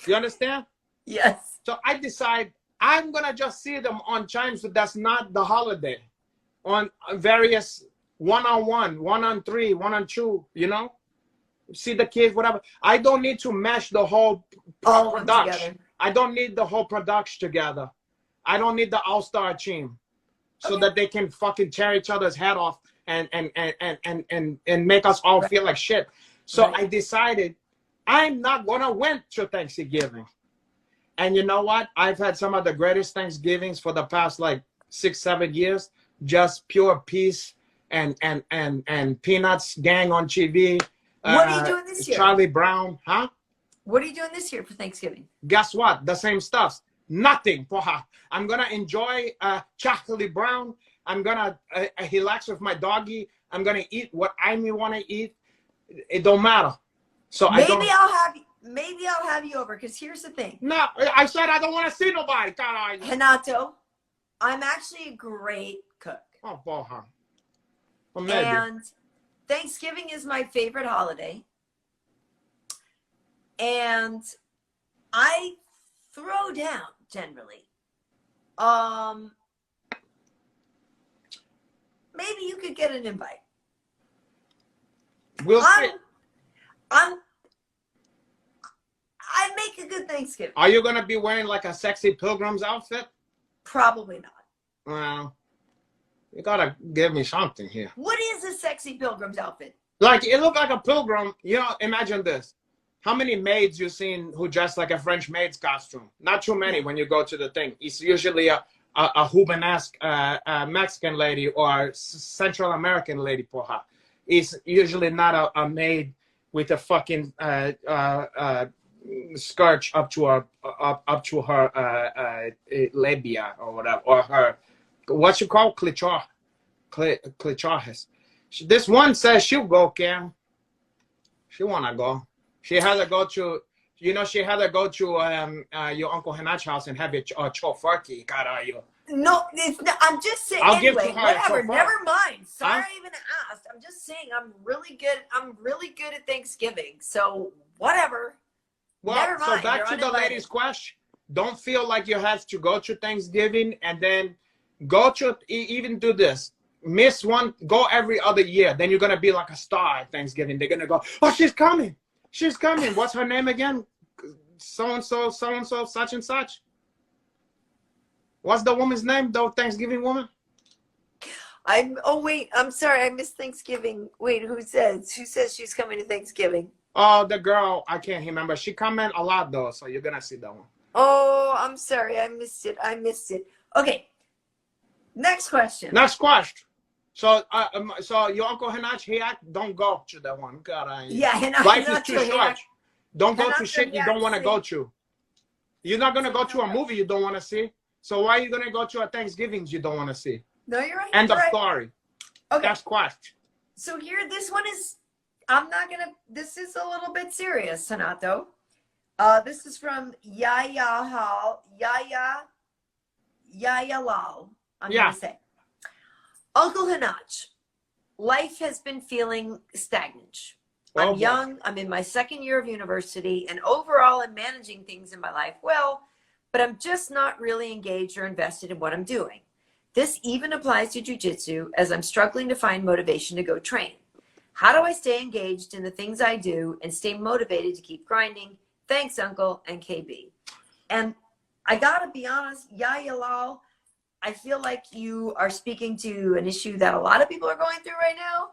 You understand? Yes. So I decide I'm gonna just see them on times that's not the holiday, on various one-on-1, 1-on-3, 1-on-2, see the kids, whatever. I don't need to mesh the whole production. I don't need the whole production together. I don't need the all-star team so that they can fucking tear each other's head off and make us all feel like shit. So I decided I'm not gonna win to Thanksgiving. And you know what? I've had some of the greatest Thanksgivings for the past like 6-7 years. Just pure peace and Peanuts gang on TV. What are you doing this year? Charlie Brown, huh? What are you doing this year for Thanksgiving? Guess what? The same stuff. Nothing for her. I'm gonna enjoy Charlie Brown. I'm gonna relax with my doggy. I'm gonna eat what I want to eat. It don't matter. So maybe I'll have you over, because here's the thing. No, I said I don't want to see nobody. Renato, I'm actually a great cook. Oh, for her. Well, and Thanksgiving is my favorite holiday. And I throw down generally. Maybe you could get an invite. We'll see. I make a good Thanksgiving. Are you gonna be wearing like a sexy pilgrim's outfit? Probably not. Well, you gotta give me something here. What is a sexy pilgrim's outfit? Like, it looked like a pilgrim. You know, imagine this. How many maids you seen who dress like a French maid's costume? Not too many when you go to the thing. It's usually a Cuban-esque Mexican lady or Central American lady, porra. It's usually not a maid with a fucking skirt up to her labia or whatever, or her, what you call clitoris. This one says she'll go, Cam. She wanna go. She had to go to, you know, she had to go to your Uncle Renato's house and have a chofarki, caralho. No, it's not, I'm just saying. I'll anyway, give to her whatever. Never mind. Sorry, Huh? I even asked. I'm just saying I'm really good. I'm really good at Thanksgiving. So whatever. Well, Never mind. so back You're to the uninvited. lady's question. Don't feel like you have to go to Thanksgiving and then go to, even do this. Miss one, go every other year. Then you're going to be like a star at Thanksgiving. They're going to go, oh, she's coming. She's coming. What's her name again? So-and-so, so-and-so, such and such. What's the woman's name, though? Thanksgiving woman? Oh wait, I'm sorry, I missed Thanksgiving. Wait, who says she's coming to Thanksgiving? Oh, the girl, I can't remember. She comment a lot, though, so you're going to see that one. Oh, I'm sorry, I missed it. Okay, next question. Next question. So, so your Uncle Renat, don't go to that one. God, Yeah, life is too short. Don't go to shit you don't want to see. go to. You're not going to go to a movie you don't want to see. So why are you going to go to a Thanksgiving you don't want to see? No, you're right. End you're of right. story. Okay. That's question. So here, this one is, I'm not going to, this is a little bit serious, Renato. This is from Yaya Lal, I'm going to say. Uncle Hanach, life has been feeling stagnant. I'm young, I'm in my second year of university, and overall I'm managing things in my life well, but I'm just not really engaged or invested in what I'm doing. This even applies to jiu-jitsu, as I'm struggling to find motivation to go train. How do I stay engaged in the things I do and stay motivated to keep grinding? Thanks, Uncle and KB. And I gotta be honest, Yaya Lal, I feel like you are speaking to an issue that a lot of people are going through right now.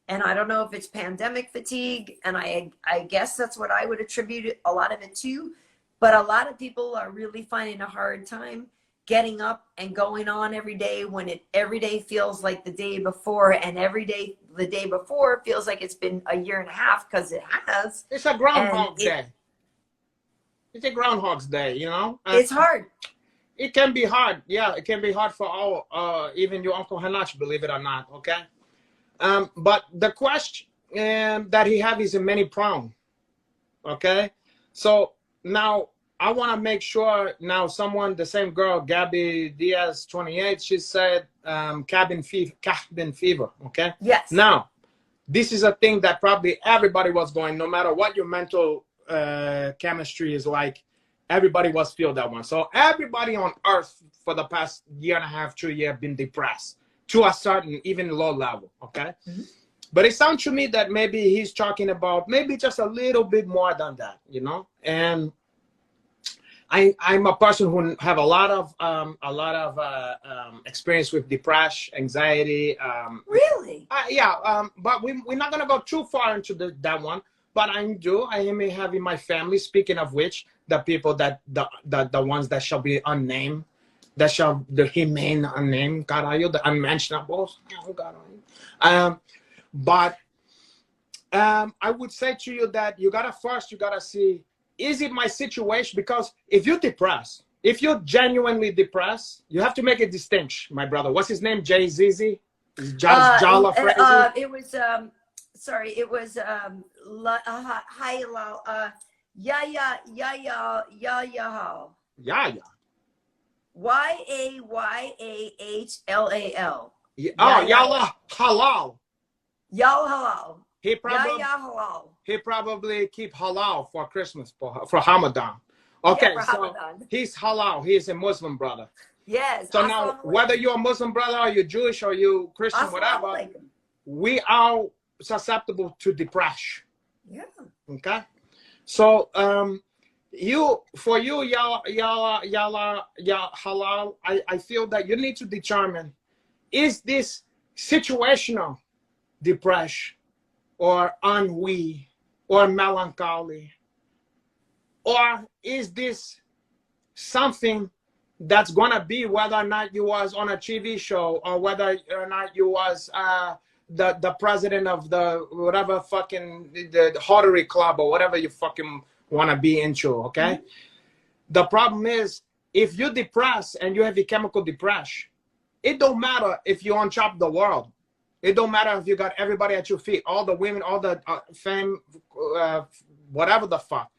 And I don't know if it's pandemic fatigue. And I guess that's what I would attribute a lot of it to. But a lot of people are really finding a hard time getting up and going on every day when every day feels like the day before. And the day before feels like it's been a year and a half, because it has. It's a Groundhog's Day. It's a Groundhog's Day, you know? It's hard. It can be hard. Yeah, it can be hard for all, even your Uncle Hanach, believe it or not, okay? But the question that he have is a many prong, okay? So now I want to make sure now the same girl, Gabby Diaz, 28, she said cabin fever, okay? Yes. Now, this is a thing that probably everybody was going, no matter what your mental chemistry is like, everybody was feel that one. So everybody on earth for the past year and a half, 2 years been depressed to a certain, even low level, okay? Mm-hmm. But it sounds to me that maybe he's talking about maybe just a little bit more than that, you know? And I'm a person who have a lot of experience with depression, anxiety. Really? But we're not gonna go too far into that one. But I am having my family. Speaking of which, the people the ones that shall be unnamed, that shall remain unnamed, caralho, the unmentionables. But I would say to you that you gotta see, is it my situation? Because if you're depressed, if you're genuinely depressed, you have to make a distinction, my brother. What's his name? Jay-Z? Jala Fraser? It was sorry, it was Yaya. Yaya. Yayahlal. Oh, Yalla Halal. Yal halal. He probably Ya halal. he probably keep halal for Christmas for Ramadan. Okay, Yeah, for so Ramadan. he's halal. He's a Muslim brother. Yes. So now, whether you're a Muslim brother or you're Jewish or you Christian, whatever, we are susceptible to depression. Yeah. Okay. So for you, y'all halal, I feel that you need to determine, is this situational depression or ennui or melancholy, or is this something that's gonna be, whether or not you was on a TV show or whether or not you was the president of the whatever fucking the Rotary Club or whatever you fucking want to be into, okay? Mm-hmm. The problem is, if you're depressed and you have a chemical depression, it don't matter if you're on top of the world. It don't matter if you got everybody at your feet, all the women, all the fame, whatever the fuck.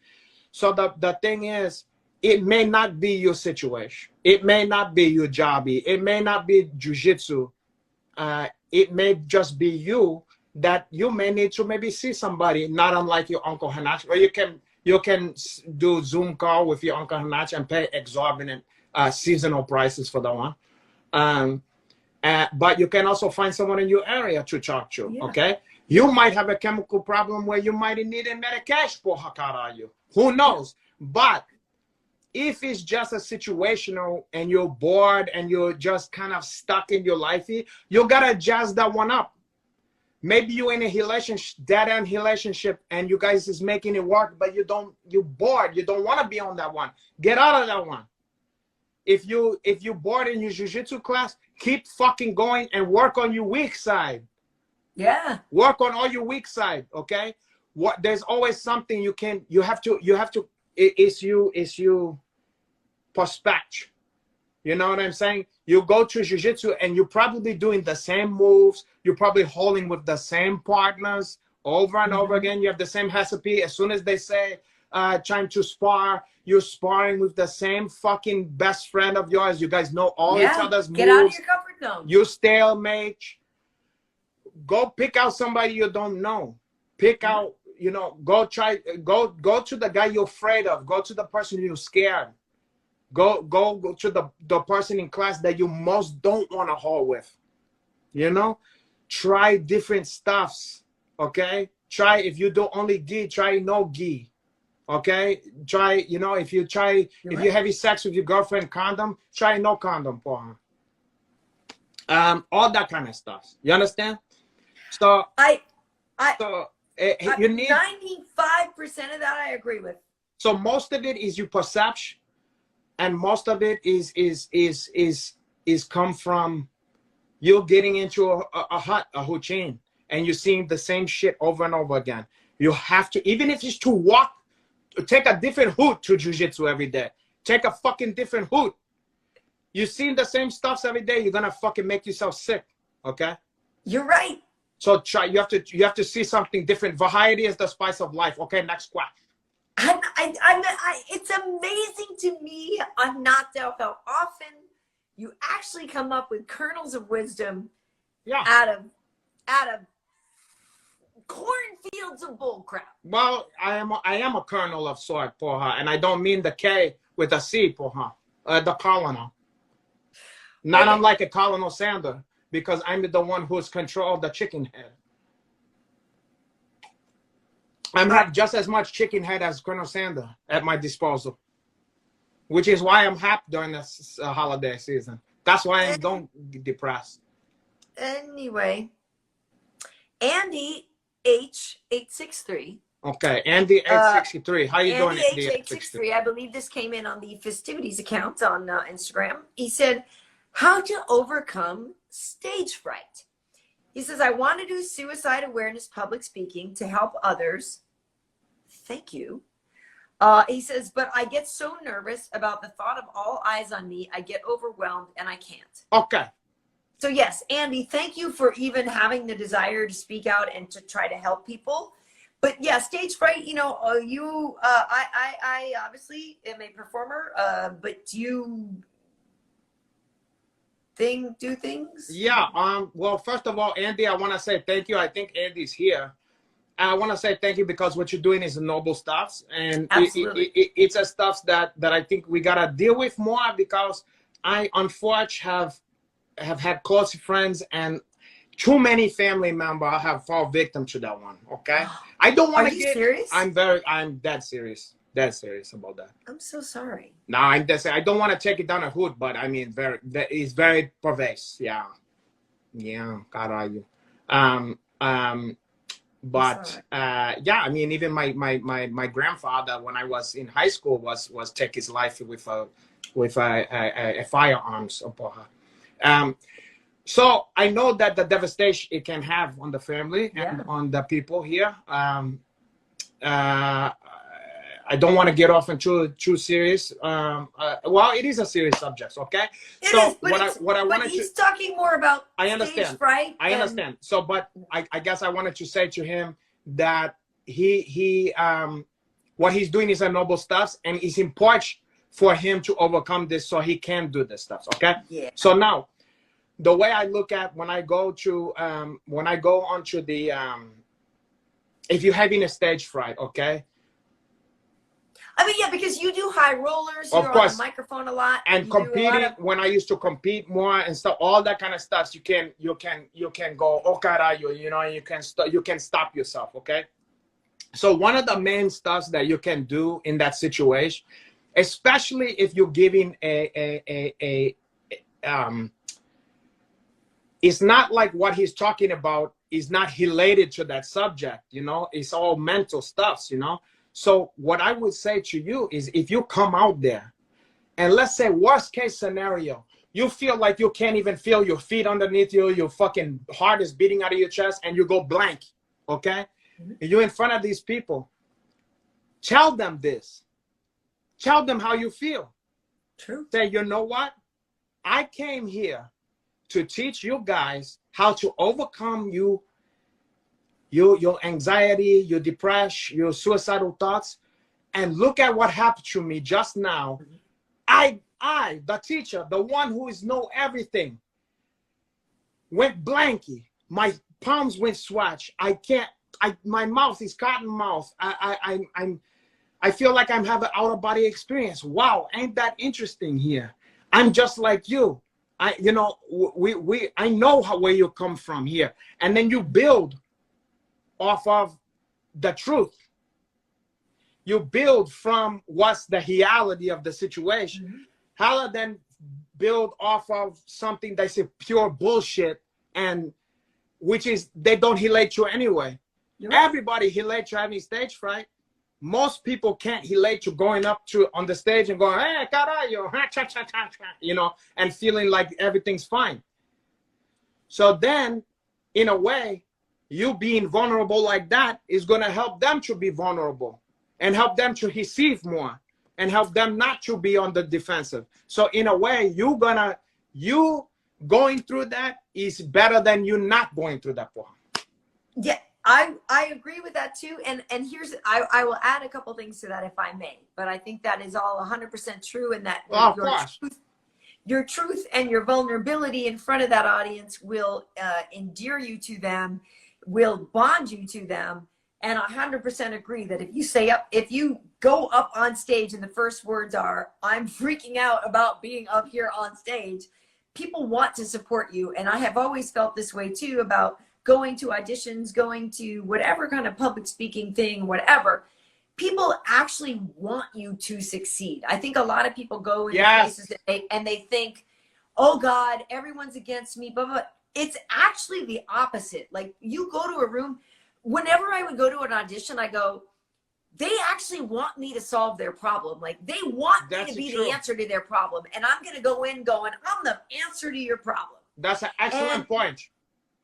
So the thing is, it may not be your situation. It may not be your jobby. It may not be jiu-jitsu. It may just be you, that you may need to maybe see somebody, not unlike your Uncle Hanach, or you can do Zoom call with your Uncle Hanach and pay exorbitant seasonal prices for that one. But you can also find someone in your area to talk to, yeah. Okay? You might have a chemical problem where you might need a medication for Hakarayu. Who knows? But if it's just a situational and you're bored and you're just kind of stuck in your life, you gotta jazz that one up. Maybe you're in a relationship, dead-end relationship, and you guys is making it work, but you're bored. You don't want to be on that one. Get out of that one. If you're bored in your jiu-jitsu class, keep fucking going and work on your weak side. Yeah. Work on all your weak side, okay? There's always something you have to. It's you perspective. You know what I'm saying? You go to jiu-jitsu and you're probably doing the same moves. You're probably holding with the same partners over and over again. You have the same recipe. As soon as they say time to spar, you're sparring with the same fucking best friend of yours. You guys know all each other's moves. Get out of your comfort zone. You stalemate. Go pick out somebody you don't know. Pick out, go to the guy you're afraid of. Go to the person you're scared. Go to the person in class that you most don't want to hold with. Try different stuffs, okay? Try, if you do only gi, try no gi, okay? Try, if you you having sex with your girlfriend, condom, try no condom for her. All that kind of stuff. You understand? So you need 95% of that I agree with. So most of it is your perception, and most of it is come from you getting into a hut, a huchin, and you're seeing the same shit over and over again. You have to, even if it's to take a different hoot to jiu-jitsu every day. Take a fucking different hoot. You're seeing the same stuffs every day, you're gonna fucking make yourself sick, okay? You're right. So try. You have to see something different. Variety is the spice of life. Okay, next question. It's amazing to me, Renato, how often you actually come up with kernels of wisdom out of cornfields of bullcrap. Well, I am a kernel of sort, porha, and I don't mean the K with a C, porha. The colonel. Not unlike a Colonel Sanders, because I'm the one who's controlled the chicken head. I have just as much chicken head as Colonel Sanders at my disposal, which is why I'm happy during this holiday season. That's why I don't get depressed. Anyway, Andy H863. Okay, Andy 863. How you doing, Andy H863? I believe this came in on the Festivities account on Instagram. He said, "How to overcome stage fright." He says, "I want to do suicide awareness public speaking to help others." Thank you. He says, "But I get so nervous about the thought of all eyes on me. I get overwhelmed and I can't." Okay. So yes, Andy, thank you for even having the desire to speak out and to try to help people. But yeah, stage fright, I obviously am a performer, but do things? Yeah. Well, first of all, Andy, I want to say thank you. I think Andy's here. I want to say thank you because what you're doing is noble stuff, and it's a stuff that I think we gotta deal with more, because I unfortunately have had close friends and too many family members have fallen victim to that one. Okay, I don't want to get. Serious? I'm dead serious. Dead serious about that. I'm so sorry. No, I don't want to take it down a hood, but I mean, it's very pervasive. Yeah, caralho. But yeah, I mean, even my grandfather, when I was in high school, was take his life with a firearms. So I know that the devastation it can have on the family and on the people here. I don't want to get off into too serious. Well, it is a serious subject, okay? He's talking more about I understand. Stage fright. I understand. So, but I guess I wanted to say to him that he what he's doing is a noble stuff, and it's important for him to overcome this so he can do this stuff, okay? Yeah. So now, the way I look at when I go onto the if you're having a stage fright, okay? I mean, yeah, because you do high rollers, you're on the microphone a lot, and competing. When I used to compete more and stuff, all that kind of stuff, you can go, oh caralho, you know, you can stop yourself, okay? So one of the main stuff that you can do in that situation, especially if you're giving it's not like what he's talking about is not related to that subject, you know, it's all mental stuff, you know. So what I would say to you is, if you come out there and let's say worst case scenario, you feel like you can't even feel your feet underneath you, your fucking heart is beating out of your chest, and you go blank, okay? You're in front of these people. Tell them this. Tell them how you feel. True. Say, you know what? I came here to teach you guys how to overcome your anxiety, your depression, your suicidal thoughts, and look at what happened to me just now. I, the teacher, the one who is know everything, went blanky. My palms went swatch. My mouth is cotton mouth. I feel like I'm having out of body experience. Wow, ain't that interesting here? I'm just like you. I know where you come from here, and then you build off of the truth. You build from what's the reality of the situation. How then build off of something that's a pure bullshit, and which is they don't relate to anyway. Everybody relates to having stage fright. Most people can't relate to going up to on the stage and going, hey, caralho, you know, and feeling like everything's fine. So then, in a way, you being vulnerable like that is going to help them to be vulnerable and help them to receive more and help them not to be on the defensive. So in a way, you going through that is better than you not going through that one. Yeah, I agree with that too. And here's, I will add a couple things to that if I may, but I think that is all 100% true, and that your truth and your vulnerability in front of that audience will endear you to them, will bond you to them. And I 100% agree that if you go up on stage and the first words are, I'm freaking out about being up here on stage, people want to support you. And I have always felt this way too about going to auditions, going to whatever kind of public speaking thing, whatever. People actually want you to succeed. I think a lot of people go into places and they think, oh God, everyone's against me, but it's actually the opposite. Like, you go to a room, whenever I would go to an audition, I go, they actually want me to solve their problem. Like, they want me to be the answer to their problem. And I'm going to go in going, I'm the answer to your problem. That's an excellent point.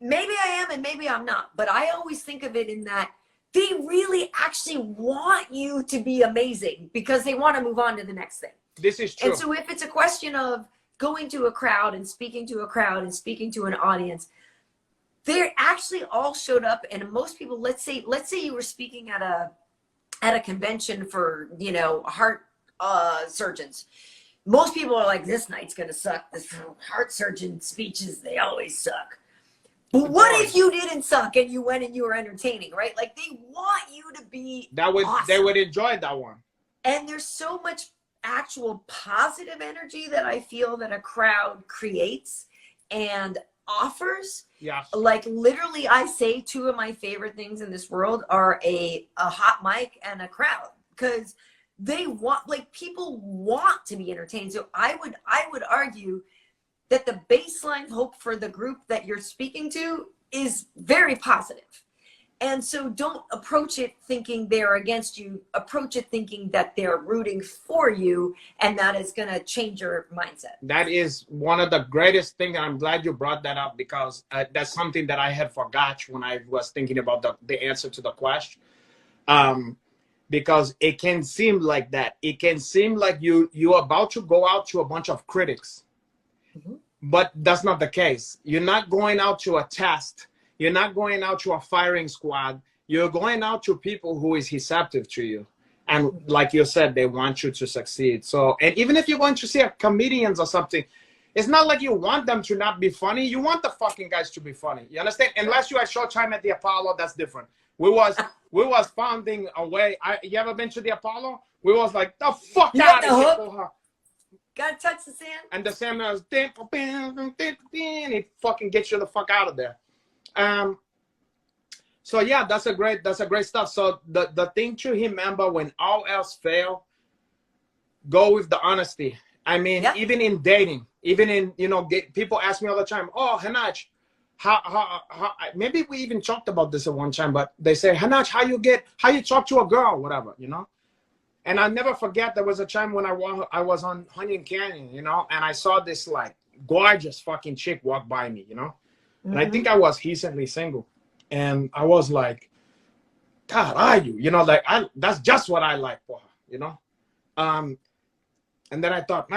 Maybe I am and maybe I'm not, but I always think of it in that they really actually want you to be amazing because they want to move on to the next thing. This is true. And so if it's a question of going to a crowd and speaking to a crowd and speaking to an audience, they actually all showed up. And most people, let's say you were speaking at a convention for, heart surgeons. most people are like, this night's gonna suck. This heart surgeon speeches, they always suck. But what if you didn't suck and you went and you were entertaining, right? Like, they want you to be awesome. They would enjoy that one. And there's so much actual positive energy that I feel that a crowd creates and offers. Yeah. Like, literally, I say two of my favorite things in this world are a hot mic and a crowd, because they want, like, people want to be entertained. So I would argue that the baseline hope for the group that you're speaking to is very positive. And so don't approach it thinking they're against you. Approach it thinking that they're rooting for you, and that is going to change your mindset. That is one of the greatest things. I'm glad you brought that up, because that's something that I had forgot when I was thinking about the answer to the question. Because it can seem like that. It can seem like you're about to go out to a bunch of critics. Mm-hmm. But that's not the case. You're not going out to a test. You're not going out to a firing squad. You're going out to people who is receptive to you. And like you said, they want you to succeed. So, and even if you're going to see a comedians or something, it's not like you want them to not be funny. You want the fucking guys to be funny. You understand? Unless you had short time at the Apollo, that's different. We was finding a way. You ever been to the Apollo? We was like, the fuck out of here. Gotta touch the sand. And the sand was, it fucking gets you the fuck out of there. So yeah, that's a great stuff. So the thing to remember when all else fail, go with the honesty. I mean, even in dating, even in, people ask me all the time, oh, Hanach, how maybe we even talked about this at one time, but they say, Hanach, how you talk to a girl, whatever, And I'll never forget, there was a time when I was on Huntington Canyon, and I saw this like gorgeous fucking chick walk by me, Mm-hmm. And I think I was recently single. And I was like, God, are you? That's just what I like for her, And then I thought,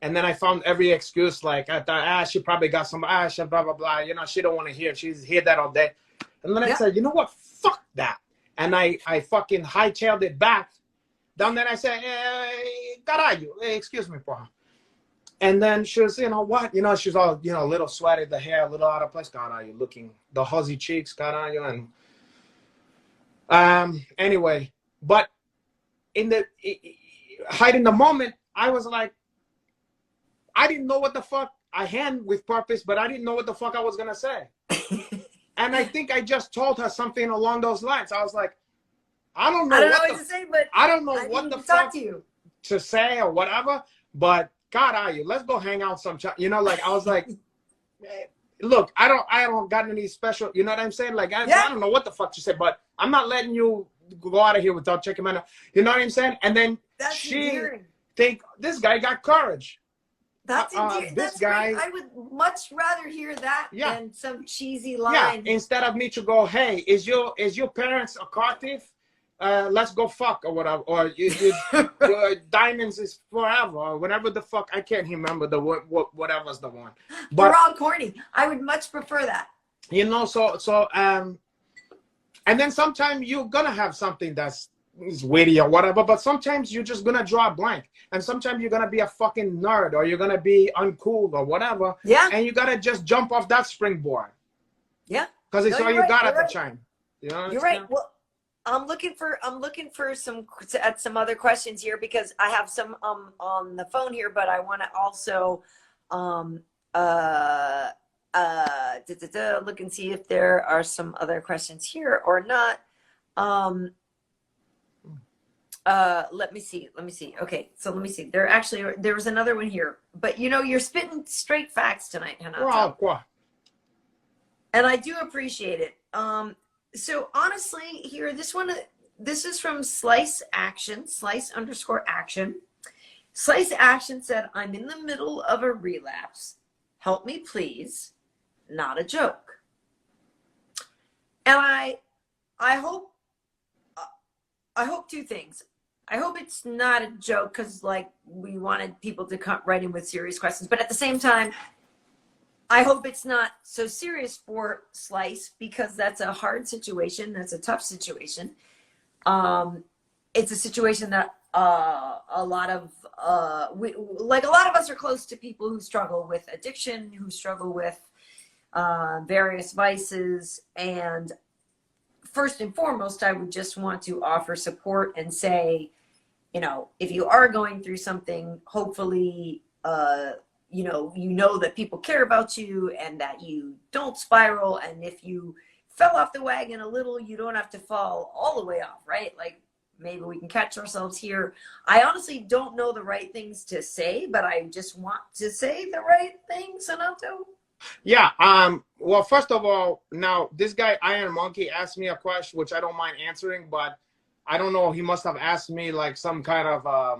and then I found every excuse. Like, I thought, she probably got some, she blah, blah, blah. She don't want to hear. She's heard that all day. And then I said, you know what? Fuck that. And I fucking hightailed it back. Then I said, caralho, excuse me, porra. And then she was, what? She's all, a little sweaty, the hair a little out of place. Caralho, looking, the huzzy cheeks, caralho. And anyway, but hiding the moment, I was like, I didn't know what the fuck. I hand with purpose, but I didn't know what the fuck I was going to say. And I think I just told her something along those lines. I was like, I don't know what to say, but I don't know what the fuck to say or whatever, but God, let's go hang out sometime. Like, I was like, look, I don't got any special, you know what I'm saying? Like, I don't know what the fuck to say, but I'm not letting you go out of here without checking my, you know what I'm saying? And then she think this guy got courage. That's endearing. That's guy. Great. I would much rather hear that than some cheesy line. Yeah, instead of me to go, hey, is your parents a car thief? Let's go fuck or whatever, or diamonds is forever, or whatever the fuck. I can't remember whatever's the one. But we're all corny. I would much prefer that. And then sometimes you're gonna have something that's witty or whatever, but sometimes you're just gonna draw a blank, and sometimes you're gonna be a fucking nerd, or you're gonna be uncool or whatever. Yeah. And you gotta just jump off that springboard. Yeah. Because it's all you got at the time. You're right. Well, I'm looking for some other questions here, because I have some on the phone here, but I want to also look and see if there are some other questions here or not. Let me see. Okay, so let me see. There was another one here, but you're spitting straight facts tonight, Renato. And I do appreciate it. So honestly, here, this is from Slice _Action. Slice Action said, I'm in the middle of a relapse. Help me, please. Not a joke. And I hope two things. I hope it's not a joke, because like we wanted people to come right in with serious questions, but at the same time, I hope it's not so serious for Slice, because that's a hard situation. That's a tough situation. It's a situation that a lot of like a lot of us are close to people who struggle with addiction, who struggle with various vices, and first and foremost, I would just want to offer support and say, you know, if you are going through something, hopefully, you know that people care about you and that you don't spiral. And if you fell off the wagon a little, you don't have to fall all the way off, right? Like maybe we can catch ourselves here. I honestly don't know the right things to say, but I just want to say the right things, Renato. Yeah. Well, first of all, now this guy Iron Monkey asked me a question which I don't mind answering, but I don't know. He must have asked me like some kind of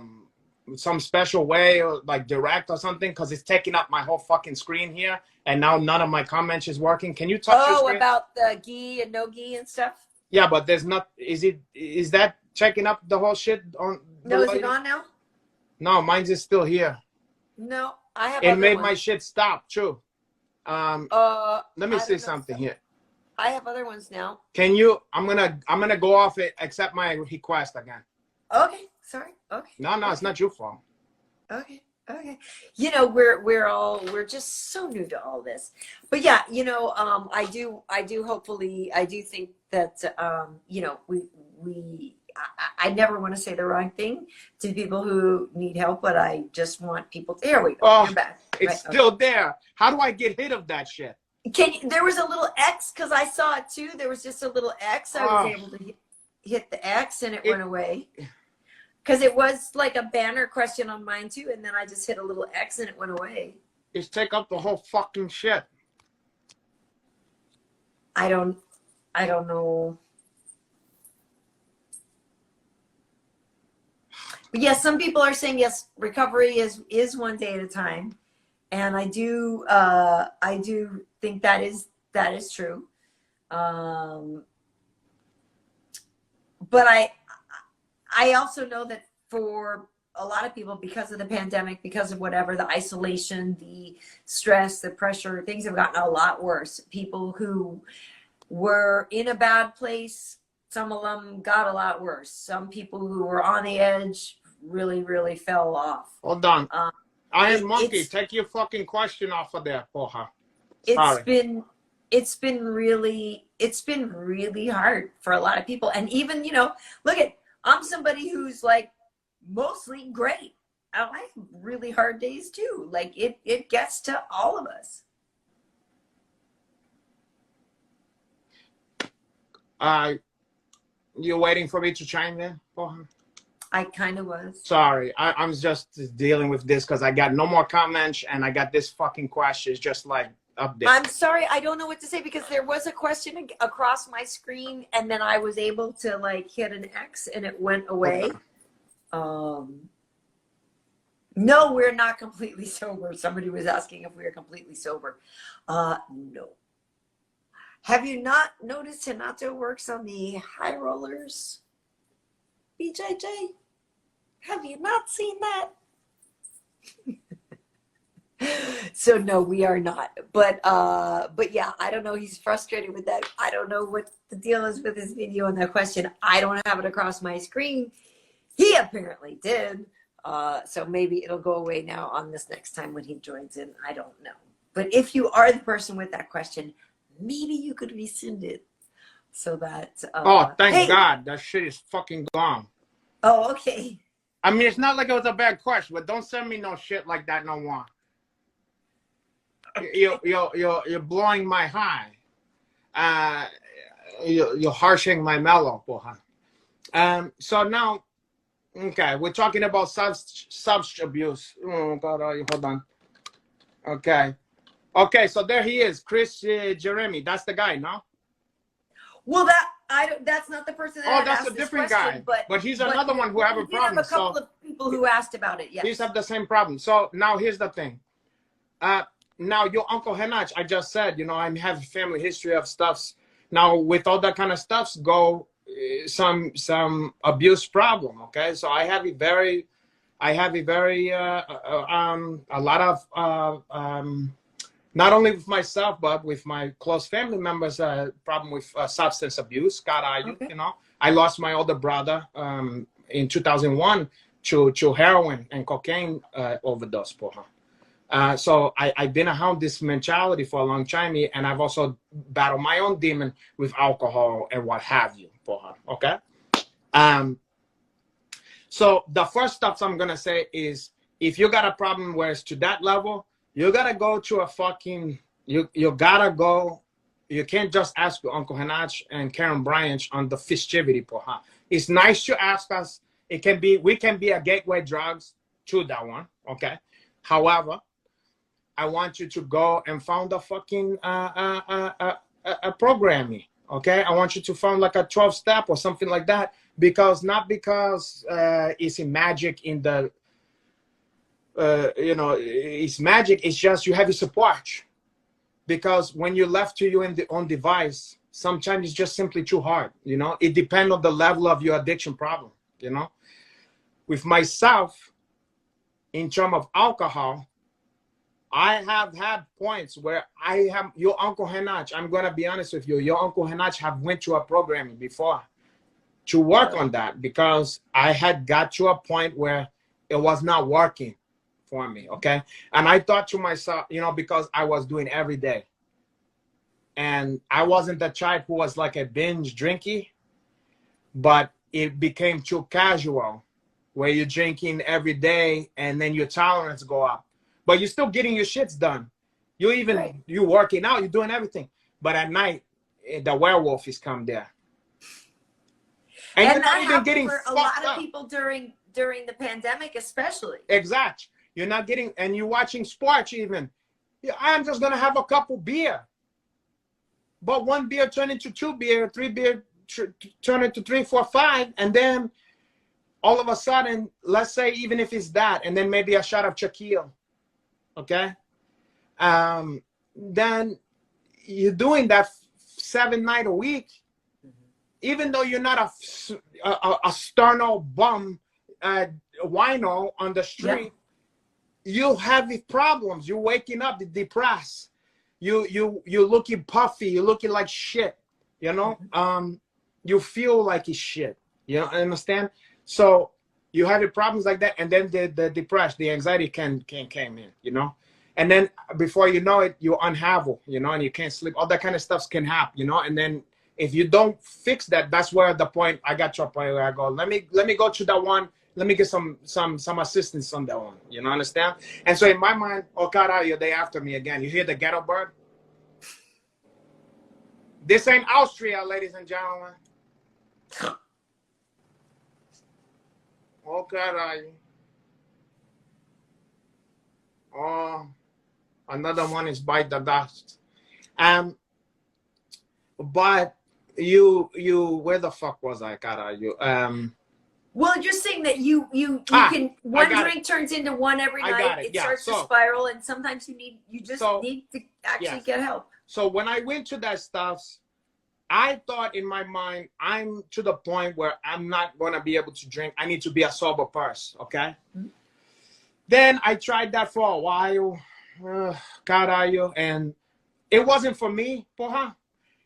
some special way, or like direct or something, because it's taking up my whole fucking screen here, and now none of my comments is working. Can you touch your screen? About the gi and no gi and stuff? Yeah, but there's not. Is that checking up the whole shit on? No, is it on now? No, mine's is still here. No, I have. It made my shit stop. True. Let me say something here. I have other ones now. Can you? I'm gonna go off it. Accept my request again. Okay. Sorry. Okay. No, okay. It's not your fault. Okay. Okay. You know, we're just so new to all this, but yeah, you know, I do hopefully, I do think that, you know, I never want to say the wrong thing to people who need help, but I just want people to, here we go. Oh, you're back. It's still there. How do I get rid of that shit? There was a little X, because I saw it too. There was just a little X. I was able to hit the X and it went away. Because it was like a banner question on mine too, and then I just hit a little X and it went away. Just take up the whole fucking shit. I don't know. But yes, some people are saying yes, recovery is one day at a time. And I do think that is true. But I also know that for a lot of people, because of the pandemic, because of whatever, the isolation, the stress, the pressure, things have gotten a lot worse. People who were in a bad place, some of them got a lot worse. Some people who were on the edge really, really fell off. Hold on. Iron Monkey, take your fucking question off of there, porra. It's been really hard for a lot of people. And even, you know, look at, I'm somebody who's like mostly great. I have really hard days too. Like it gets to all of us. You're waiting for me to chime in, porra? I kind of was. Sorry, I'm just dealing with this because I got no more comments and I got this fucking question just like up there. I'm sorry, I don't know what to say because there was a question across my screen and then I was able to like hit an X and it went away. Okay. No, we're not completely sober. Somebody was asking if we are completely sober. No. Have you not noticed Renato works on the high rollers? BJJ? Have you not seen that? So no, we are not. But yeah, I don't know. He's frustrated with that. I don't know what the deal is with his video on that question. I don't have it across my screen. He apparently did. So maybe it'll go away now on this next time when he joins in. I don't know. But if you are the person with that question, maybe you could resend it so that. Oh, thank God. That shit is fucking gone. Oh, okay. I mean, it's not like it was a bad question, but don't send me no shit like that no more. You're blowing my high. You're harshing my mellow, porra. So now, okay, we're talking about substance abuse. Oh God, hold on. Okay, so there he is, Chris Jeremy. That's the guy, no? Well, that's not the person that that's a different question, guy. But he's another one who have a problem. We have a couple of people who asked about it. Yes. These have the same problem. So now here's the thing. Now your Uncle Henach, I just said, you know, I have a family history of stuffs. Now with all that kind of stuffs go some abuse problem. Okay, so I have a lot of not only with myself but with my close family members problem with substance abuse. God, you know, I lost my older brother in 2001 to heroin and cocaine overdose, porra. So I've been around this mentality for a long time, and I've also battled my own demon with alcohol and what have you, porra. Okay. So the first stuff I'm gonna say is, if you got a problem where it's to that level, you gotta go to a fucking, you gotta go. You can't just ask Uncle Renato and Karyn Bryant on the festivity, porra. It's nice to ask us. It can be, we can be a gateway drugs to that one, okay? However, I want you to go and found a fucking a programming, okay? I want you to find like a 12-step or something like that, because not because it's in magic in the, you know, it's magic. It's just you have a support. Because when you're left to you in the own device, sometimes it's just simply too hard, you know? It depends on the level of your addiction problem, you know? With myself, in terms of alcohol, I have had points where I have, your Uncle Renato, I'm going to be honest with you, your Uncle Renato have went to a programming before to work on that, because I had got to a point where it was not working for me, okay? And I thought to myself, you know, because I was doing every day, and I wasn't the type who was like a binge drinky, but it became too casual, where you're drinking every day and then your tolerance go up, but you're still getting your shits done. You even, right. You working out, you're doing everything, but at night the werewolf is come there, and you're not even getting for a lot of people during the pandemic, especially. Exactly. You're not getting, and you're watching sports even. Yeah, I'm just going to have a couple beer. But one beer turned into 2 beer, 3 beer turned into 3, 4, 5. And then all of a sudden, let's say even if it's that, and then maybe a shot of tequila. Okay? Then you're doing that 7 nights a week. Even though you're not a sterno bum wino on the street. Yeah. You have problems. You're waking up depressed. You're looking puffy. You're looking like shit. You know. You feel like it's shit. You know. Understand? So you have problems like that, and then the depression, the anxiety can came in. You know. And then before you know it, you're unhavel. You know, and you can't sleep. All that kind of stuff can happen. You know. And then if you don't fix that, that's where the point I got to a point where I go, let me go to that one. Let me get some assistance on that one. You know, understand? And so in my mind, oh, caralho, they after me again. You hear the ghetto bird? This ain't Austria, ladies and gentlemen. Oh, caralho. Oh, another one is bite the dust. But you, where the fuck was I, caralho? Well, you're saying that you can, one drink turns into one every night. It starts to spiral, and sometimes you just need to actually get help. So when I went to that stuff, I thought in my mind, I'm to the point where I'm not going to be able to drink. I need to be a sober person, okay? Mm-hmm. Then I tried that for a while, caralho, and it wasn't for me, porra.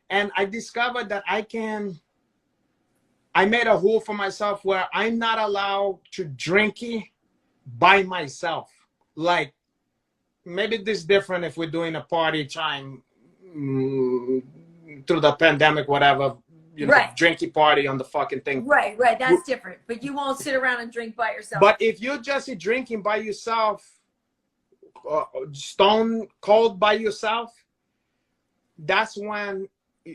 And I discovered that I made a rule for myself where I'm not allowed to drink it by myself. Like, maybe this is different if we're doing a party time through the pandemic, whatever, you know, right. Drinky party on the fucking thing. Right. That's different. But you won't sit around and drink by yourself. But if you're just drinking by yourself, stone cold by yourself, that's when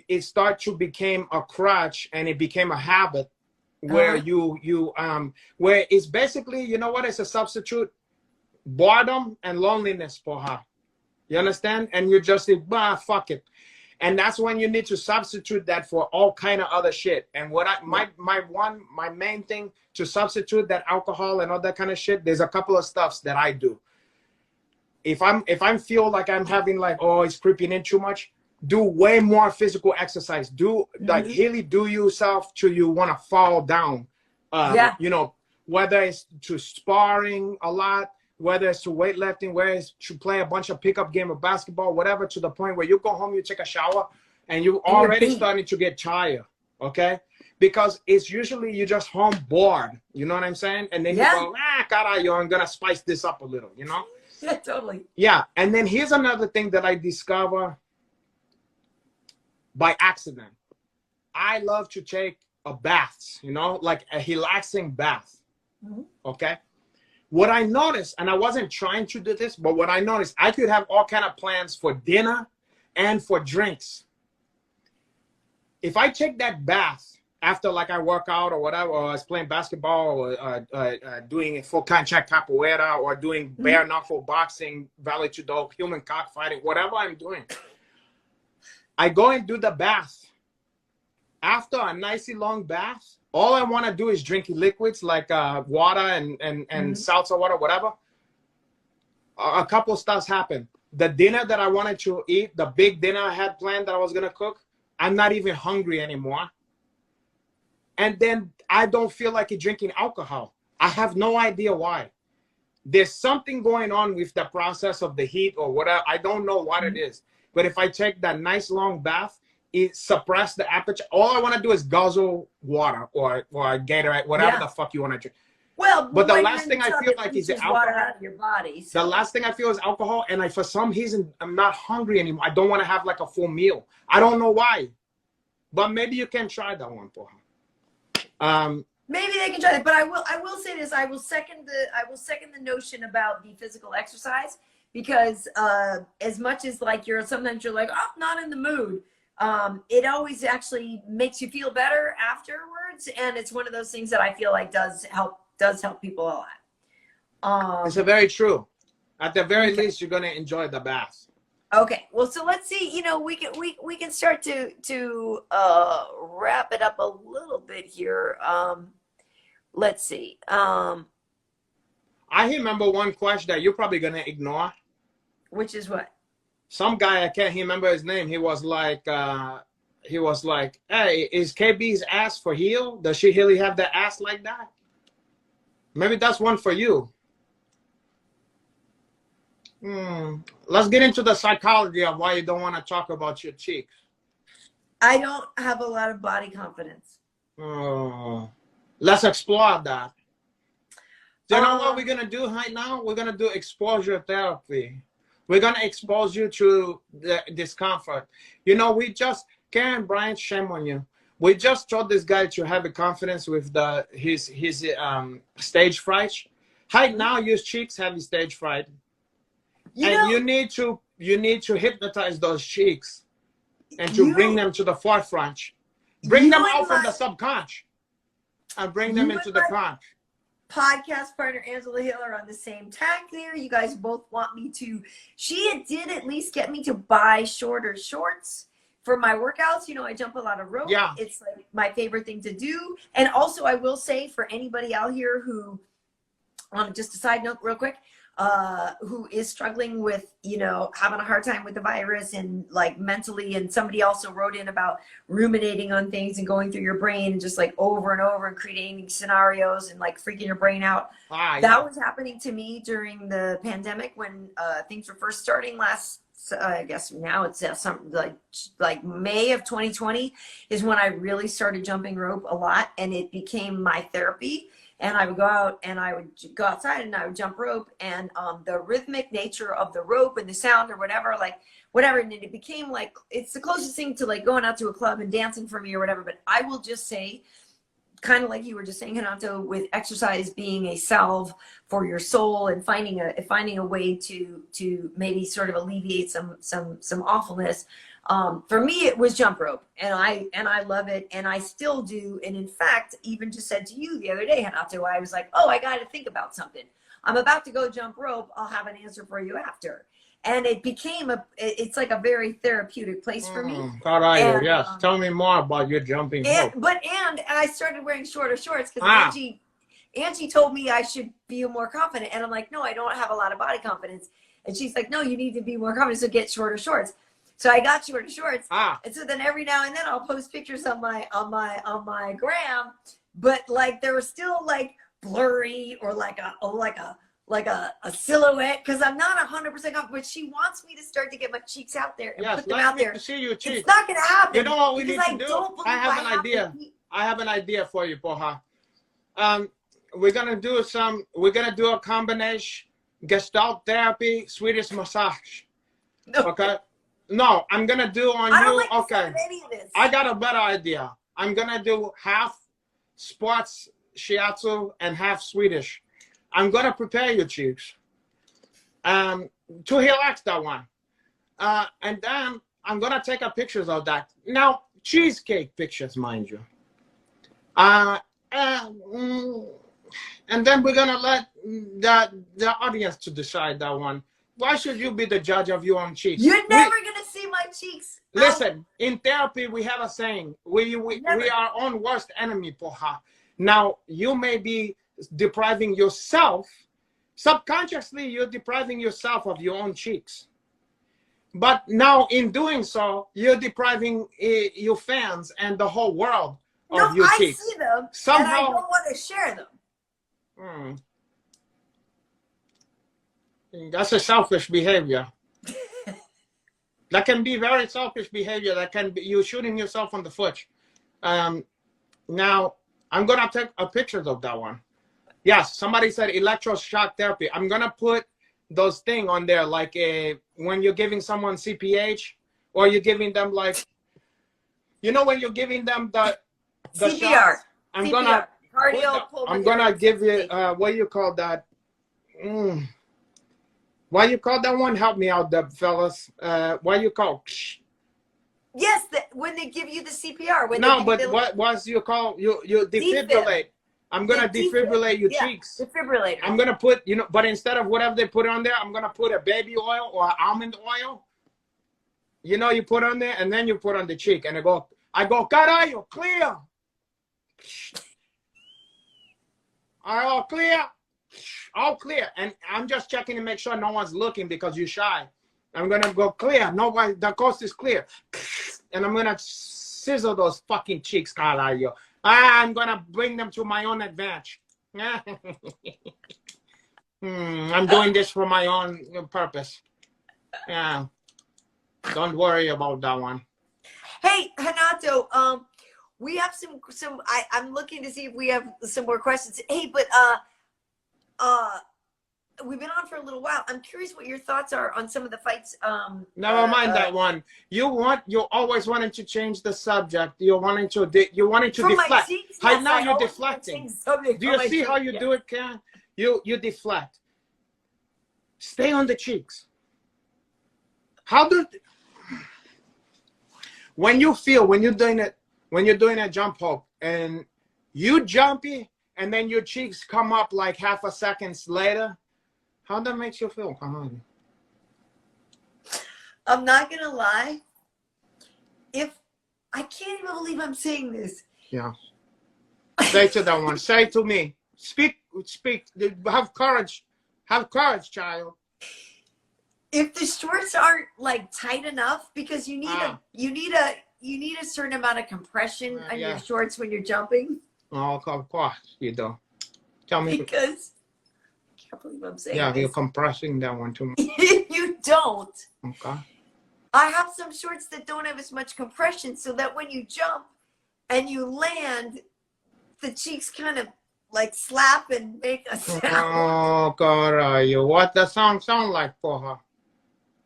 it started to become a crutch, and it became a habit where where it's basically, you know what, it's a substitute, boredom and loneliness for her. You understand? And you just say, fuck it. And that's when you need to substitute that for all kind of other shit. And what my main thing to substitute that alcohol and all that kind of shit, there's a couple of stuffs that I do. If I feel like I'm having like, oh, it's creeping in too much, do way more physical exercise. Do like really do yourself till you want to fall down. You know, whether it's to sparring a lot, whether it's to weightlifting, whether it's to play a bunch of pickup game of basketball, whatever, to the point where you go home, you take a shower, and you're already starting to get tired. Okay, because it's usually you just home bored. You know what I'm saying? And then you go, carajo, I'm gonna spice this up a little. You know? Yeah, totally. Yeah. And then here's another thing that I discover by accident. I love to take a bath, you know, like a relaxing bath. Okay. What I noticed, and I wasn't trying to do this, but what I noticed, I could have all kind of plans for dinner and for drinks. If I take that bath after, like, I work out or whatever, or I was playing basketball or doing full contact capoeira or doing bare knuckle boxing, vale tudo, human cockfighting, whatever I'm doing, I go and do the bath. After a nicely long bath, all I want to do is drink liquids like water and salsa water, whatever. A couple of stuff happen. The dinner that I wanted to eat, the big dinner I had planned that I was going to cook, I'm not even hungry anymore. And then I don't feel like drinking alcohol. I have no idea why. There's something going on with the process of the heat or whatever. I don't know what it is. But if I take that nice long bath, it suppresses the appetite. All I want to do is guzzle water or Gatorade, whatever the fuck you want to drink. Well, but the last thing I feel like is alcohol. Water out of your body. So. The last thing I feel is alcohol, and for some reason I'm not hungry anymore. I don't want to have like a full meal. I don't know why, but maybe you can try that one for her. Maybe they can try that, but I will say this. I will second the notion about the physical exercise, because as much as like sometimes you're like, oh, I'm not in the mood. It always actually makes you feel better afterwards, and it's one of those things that I feel like does help people a lot. It's very true. At the very least, you're gonna enjoy the bath. Okay, well, so let's see. You know, we can start to wrap it up a little bit here. Let's see. I remember one question that you're probably gonna ignore. Which is what? Some guy, I can't remember his name. He was like, hey, is KB's ass for heel? Does she really have the ass like that? Maybe that's one for you. Let's get into the psychology of why you don't want to talk about your cheeks. I don't have a lot of body confidence. Let's explore that. Do you know what we're going to do right now? We're going to do exposure therapy. We're going to expose you to the discomfort. You know, Karyn, Bryant, shame on you. We just taught this guy to have a confidence with his stage fright. Right now, your cheeks have stage fright. You need to hypnotize those cheeks and to bring them to the forefront. Bring them out from the subconscious and bring them into the conscious. Podcast partner Angela Hill are on the same tack there. You guys both want me to. She did at least get me to buy shorter shorts for my workouts. You know, I jump a lot of rope. Yeah. It's like my favorite thing to do. And also, I will say, for anybody out here who, just a side note real quick, who is struggling with, you know, having a hard time with the virus and like mentally, and somebody also wrote in about ruminating on things and going through your brain and just like over and over and creating scenarios and like freaking your brain out. That was happening to me during the pandemic when things were first starting last, I guess now it's something like May of 2020 is when I really started jumping rope a lot, and it became my therapy. And I would go out and I would go outside and I would jump rope, and the rhythmic nature of the rope and the sound or whatever, and it became like, it's the closest thing to like going out to a club and dancing for me or whatever. But I will just say, kind of like you were just saying, Renato, with exercise being a salve for your soul and finding a way to maybe sort of alleviate some awfulness. For me, it was jump rope, and I love it, and I still do. And in fact, even just said to you the other day, Renato, I was like, oh, I got to think about something. I'm about to go jump rope. I'll have an answer for you after. And it became it's like a very therapeutic place for me. Yes. Tell me more about your jumping rope. And I started wearing shorter shorts because Angie told me I should be more confident. And I'm like, no, I don't have a lot of body confidence. And she's like, no, you need to be more confident, so get shorter shorts. So I got shorter shorts. And so then every now and then I'll post pictures on my gram, but like they were still like blurry or like a silhouette, because I'm not 100% confident. But she wants me to start to get my cheeks out there and put them out there. See your cheeks. It's not going to happen. You know what we need to do? I have an idea. I have an idea for you, Poha. We're gonna do a combination Gestalt therapy, Swedish massage. No. Okay. No, I'm gonna do on I don't you. like the Okay. sound of any of this. I got a better idea. I'm gonna do half sports shiatsu and half Swedish. I'm gonna prepare your cheeks. To relax that one. And then I'm gonna take a pictures of that. Now, cheesecake pictures, mind you. And then we're gonna let the audience to decide that one. Why should you be the judge of your own cheeks? You're never gonna see my cheeks. Listen, in therapy we have a saying: we are our own worst enemy, Poha. Now you may be depriving yourself subconsciously. You're depriving yourself of your own cheeks. But now, in doing so, you're depriving your fans and the whole world of your cheeks. I see them, somehow, and I don't want to share them. That's a selfish behavior. That can be very selfish behavior. That can be you shooting yourself on the foot. Now, I'm going to take a picture of that one. Yes, somebody said electroshock therapy. I'm going to put those things on there, like when you're giving someone CPH, or you're giving them like, when you're giving them the CPR. shots, I'm CPR. gonna give you what you call that? Why you call that one? Help me out, fellas. What you call? Yes, when they give you the CPR. What was you call you defibrillate? I'm gonna defibrillate your cheeks. Defibrillator. I'm gonna put but instead of whatever they put on there, I'm gonna put a baby oil or almond oil. You put on there, and then you put on the cheek, and I go, carajo, clear. All clear, all clear, and I'm just checking to make sure no one's looking because you're shy. I'm gonna go clear. Nobody, the coast is clear, and I'm gonna sizzle those fucking cheeks, carajo. I'm gonna bring them to my own advantage. I'm doing this for my own purpose. Yeah, don't worry about that one. Hey, Renato, we have some. I'm looking to see if we have some more questions. Hey, but we've been on for a little while. I'm curious what your thoughts are on some of the fights. Never mind that one. You always wanted to change the subject. You're wanting to deflect. Right now you're deflecting. Do you see how you do it, Karyn? You deflect. Stay on the cheeks. When you're doing a jump hook and you jumpy and then your cheeks come up like half a second later, how that makes you feel? Come on. I'm not gonna lie. I can't even believe I'm saying this. Yeah. Say to that one. Say to me. Speak. Have courage. Have courage, child. If the shorts aren't like tight enough, because you need a certain amount of compression on your shorts when you're jumping. Oh, of course you do. Tell me. Because I can't believe I'm saying this. You're compressing that one too much. You don't. Okay. I have some shorts that don't have as much compression, so that when you jump and you land, the cheeks kind of like slap and make a sound. Oh, God, what the song sound like for her?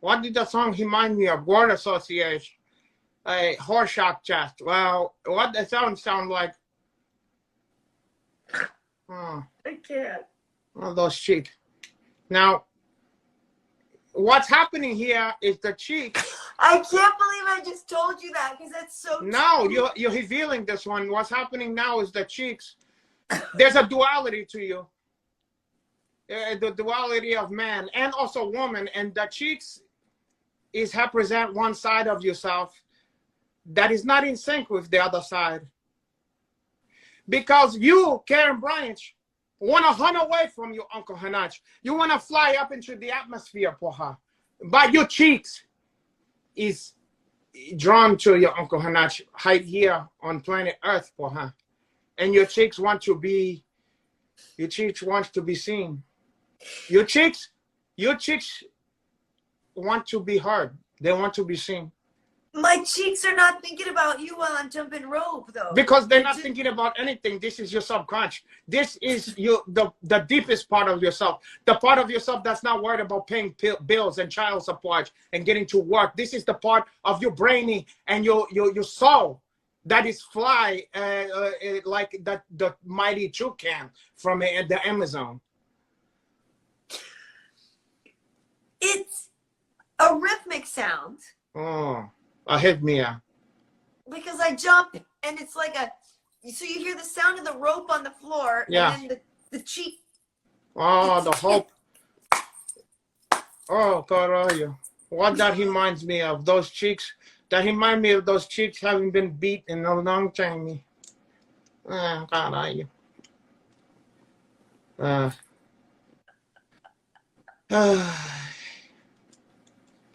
What did the song remind me of? Word association. A Horseshock chest. Well, what the sound like? I can't. Oh, those cheeks. Now, what's happening here is the cheek. I can't believe I just told you that, because that's so No, you're revealing this one. What's happening now is the cheeks. There's a duality to you. The duality of man and also woman, and the cheeks represent one side of yourself that is not in sync with the other side. Because you, Karyn Bryant, want to run away from your Uncle Hanach. You want to fly up into the atmosphere for her. But your cheeks is drawn to your Uncle Hanach right here on planet Earth for her. And your cheeks want to be seen. Your cheeks want to be heard. They want to be seen. My cheeks are not thinking about you while I'm jumping rope, though. Because they're not thinking about anything. This is your subconscious. This is the deepest part of yourself. The part of yourself that's not worried about paying bills and child support and getting to work. This is the part of your brainy and your soul that is fly like the mighty toucan from the Amazon. It's a rhythmic sound. Oh, arrhythmia. Because I jump and it's like so you hear the sound of the rope on the floor, yeah, and then the cheek. Oh, the hope. Oh, caralho. What that reminds me of, those cheeks. That remind me of those cheeks having been beat in a long time. Ah, caralho.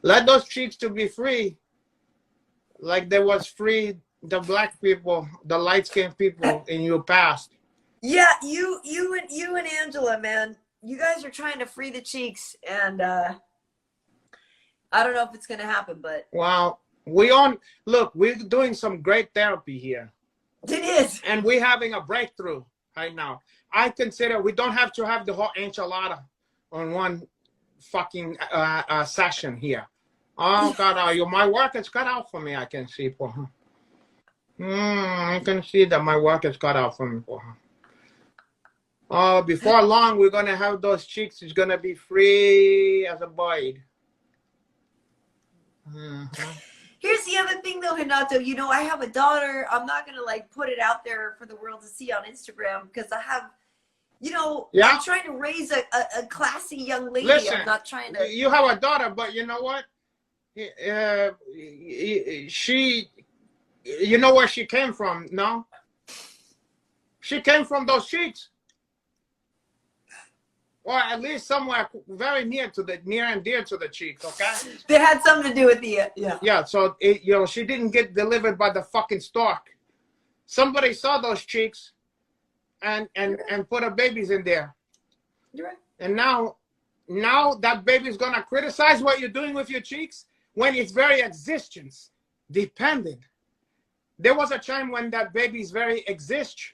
Let those cheeks to be free. Like there was free the black people, the light-skinned people in your past. Yeah, you and Angela, man, you guys are trying to free the cheeks, and I don't know if it's gonna happen, but wow, look, we're doing some great therapy here. It is, and we're having a breakthrough right now. I consider we don't have to have the whole enchilada on one fucking session here. Oh God, my work is cut out for me. I can see for her. I can see that my work is cut out for me for her. Oh, before long, we're gonna have those cheeks. It's gonna be free as a bird. Here's the other thing, though, Renato. You know, I have a daughter. I'm not gonna like put it out there for the world to see on Instagram because I have, you know, yeah, I'm trying to raise a classy young lady. Listen, I'm not trying to. You have a daughter, but you know what? She, you know where she came from? No, she came from those cheeks, or at least somewhere very near and dear to the cheeks. Okay, they had something to do with the yeah. So you know, she didn't get delivered by the fucking stork. Somebody saw those cheeks, and put her babies in there. You're right. And now that baby's gonna criticize what you're doing with your cheeks when its very existence depended. There was a time when that baby's very exist.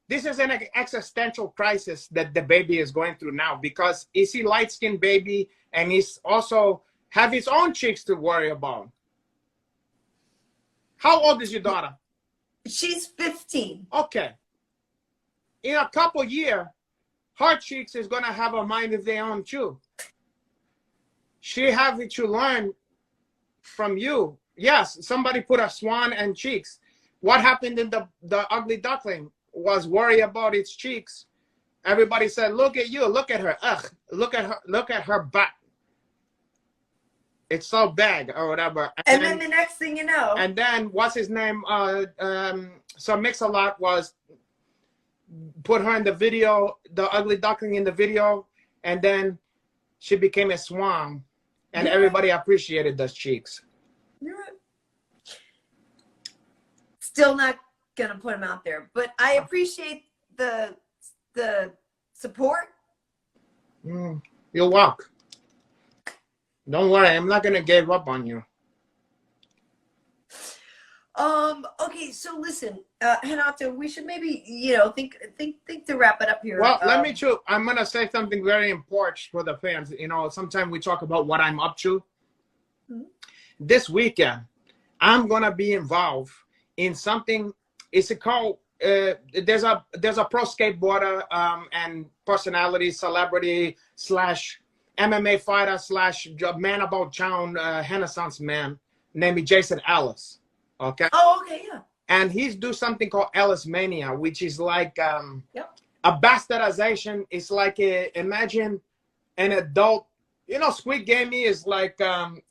This is an existential crisis that the baby is going through now because he's a light-skinned baby and he's also have his own cheeks to worry about. How old is your daughter? She's 15. Okay. In a couple years, her cheeks is gonna have a mind of their own too. She have it to learn from you. Yes, somebody put a swan and cheeks. What happened in the ugly duckling was worry about its cheeks. Everybody said, "Look at you, look at her, ugh, look at her butt. It's so bad," or whatever. And then the next thing you know. And then what's his name? So Mix-a-Lot was put her in the video, the ugly duckling in the video, and then she became a swan, and everybody appreciated those cheeks. You're right. Still not gonna put them out there, but I appreciate the support. You're welcome. Don't worry, I'm not gonna give up on you. Okay, so listen, Renato, we should maybe, you know, think to wrap it up here. Well, I'm gonna say something very important for the fans. You know, sometimes we talk about what I'm up to. This weekend, I'm gonna be involved in something. It's called there's a pro skateboarder and personality, celebrity / MMA fighter / man about town Renaissance man named Jason Ellis. Okay. Oh, okay, yeah. And he's do something called Ellis Mania, which is like a bastardization. It's like imagine an adult. You know, Squid Game is like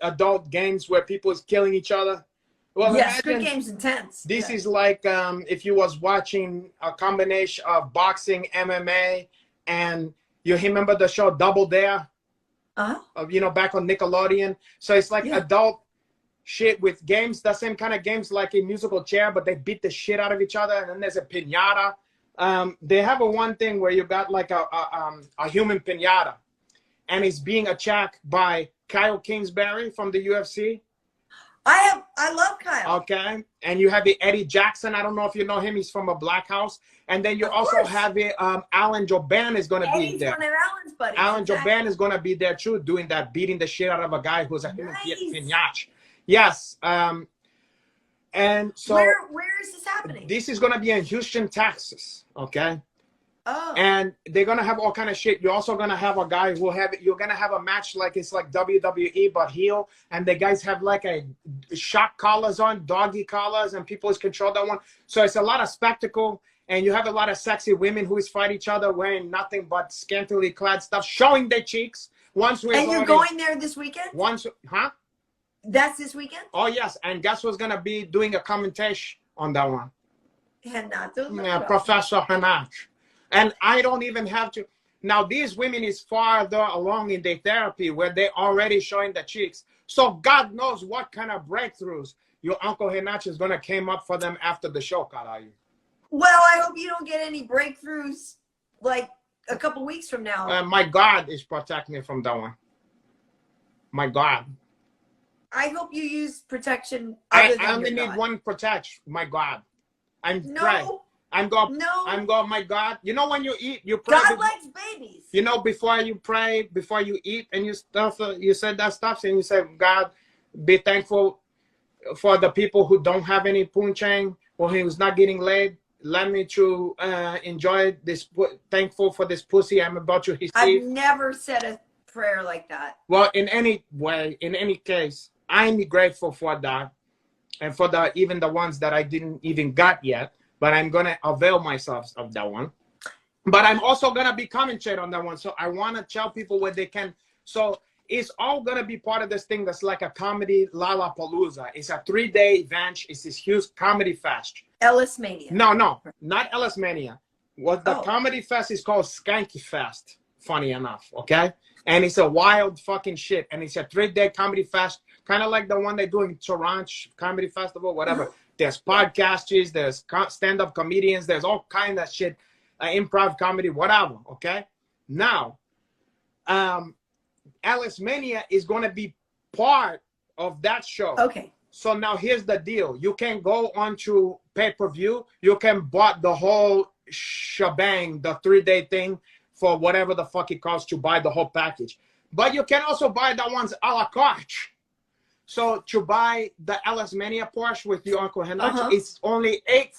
adult games where people is killing each other. Well, yeah, Squid Game's intense. This is like if you was watching a combination of boxing, MMA, and you remember the show Double Dare? You know, back on Nickelodeon. So it's like adult shit with games, the same kind of games like a musical chair, but they beat the shit out of each other. And then there's a piñata. They have one thing where you got like a human piñata, and it's being attacked by Kyle Kingsbury from the UFC. I love Kyle. Okay, and you have the Eddie Jackson. I don't know if you know him. He's from a black house. And then you also have it. Alan Joban is going to be there. One of Alan's buddies. Alan Joban is going to be there too, doing that, beating the shit out of a guy who's a nice. Yes. And so where is this happening? This is going to be in Houston, Texas. Okay. Oh. And they're gonna have all kind of shit. You're also gonna have a guy who you're gonna have a match like it's like WWE but heel, and the guys have like a shock collars on, doggy collars, and people is control that one. So it's a lot of spectacle, and you have a lot of sexy women who is fight each other wearing nothing but scantily clad stuff, showing their cheeks. And you're going there this weekend? That's this weekend? Oh yes, and guess who's gonna be doing a commentation on that one? Renato. Yeah, Professor Renato. And I don't even have to. Now, these women is farther along in their therapy where they're already showing the cheeks. So God knows what kind of breakthroughs your Uncle Renato is going to come up for them after the show, Karyn. Well, I hope you don't get any breakthroughs like a couple weeks from now. My God is protecting me from that one. My God. I hope you use protection. I only need one protection. My God. I'm going, my God. You know, when you eat, you pray. God likes babies. You know, before you pray, before you eat, and you said that stuff, and you said, God, be thankful for the people who don't have any punching or who's not getting laid. Let me to enjoy this, thankful for this pussy I'm about to receive. I've never said a prayer like that. Well, in any way, in any case, I'm grateful for that. And for even the ones that I didn't even got yet. But I'm going to avail myself of that one. But I'm also going to be commentating on that one. So I want to tell people where they can. So it's all going to be part of this thing that's like a comedy Lollapalooza. It's a 3-day event. It's this huge comedy fest. Ellis Mania. No, not Ellis Mania. What the comedy fest is called Skanky Fest, funny enough, okay? And it's a wild fucking shit. And it's a 3-day comedy fest, kind of like the one they do in Toronto Comedy Festival, whatever. There's podcasters, there's stand-up comedians, there's all kind of shit, improv comedy, whatever, okay? Now, Alice Mania is going to be part of that show. Okay. So now here's the deal. You can go onto pay-per-view. You can buy the whole shebang, the 3-day thing, for whatever the fuck it costs to buy the whole package. But you can also buy the ones a la carte. So to buy the Alice Mania Porsche with your Uncle Renato, it's only $8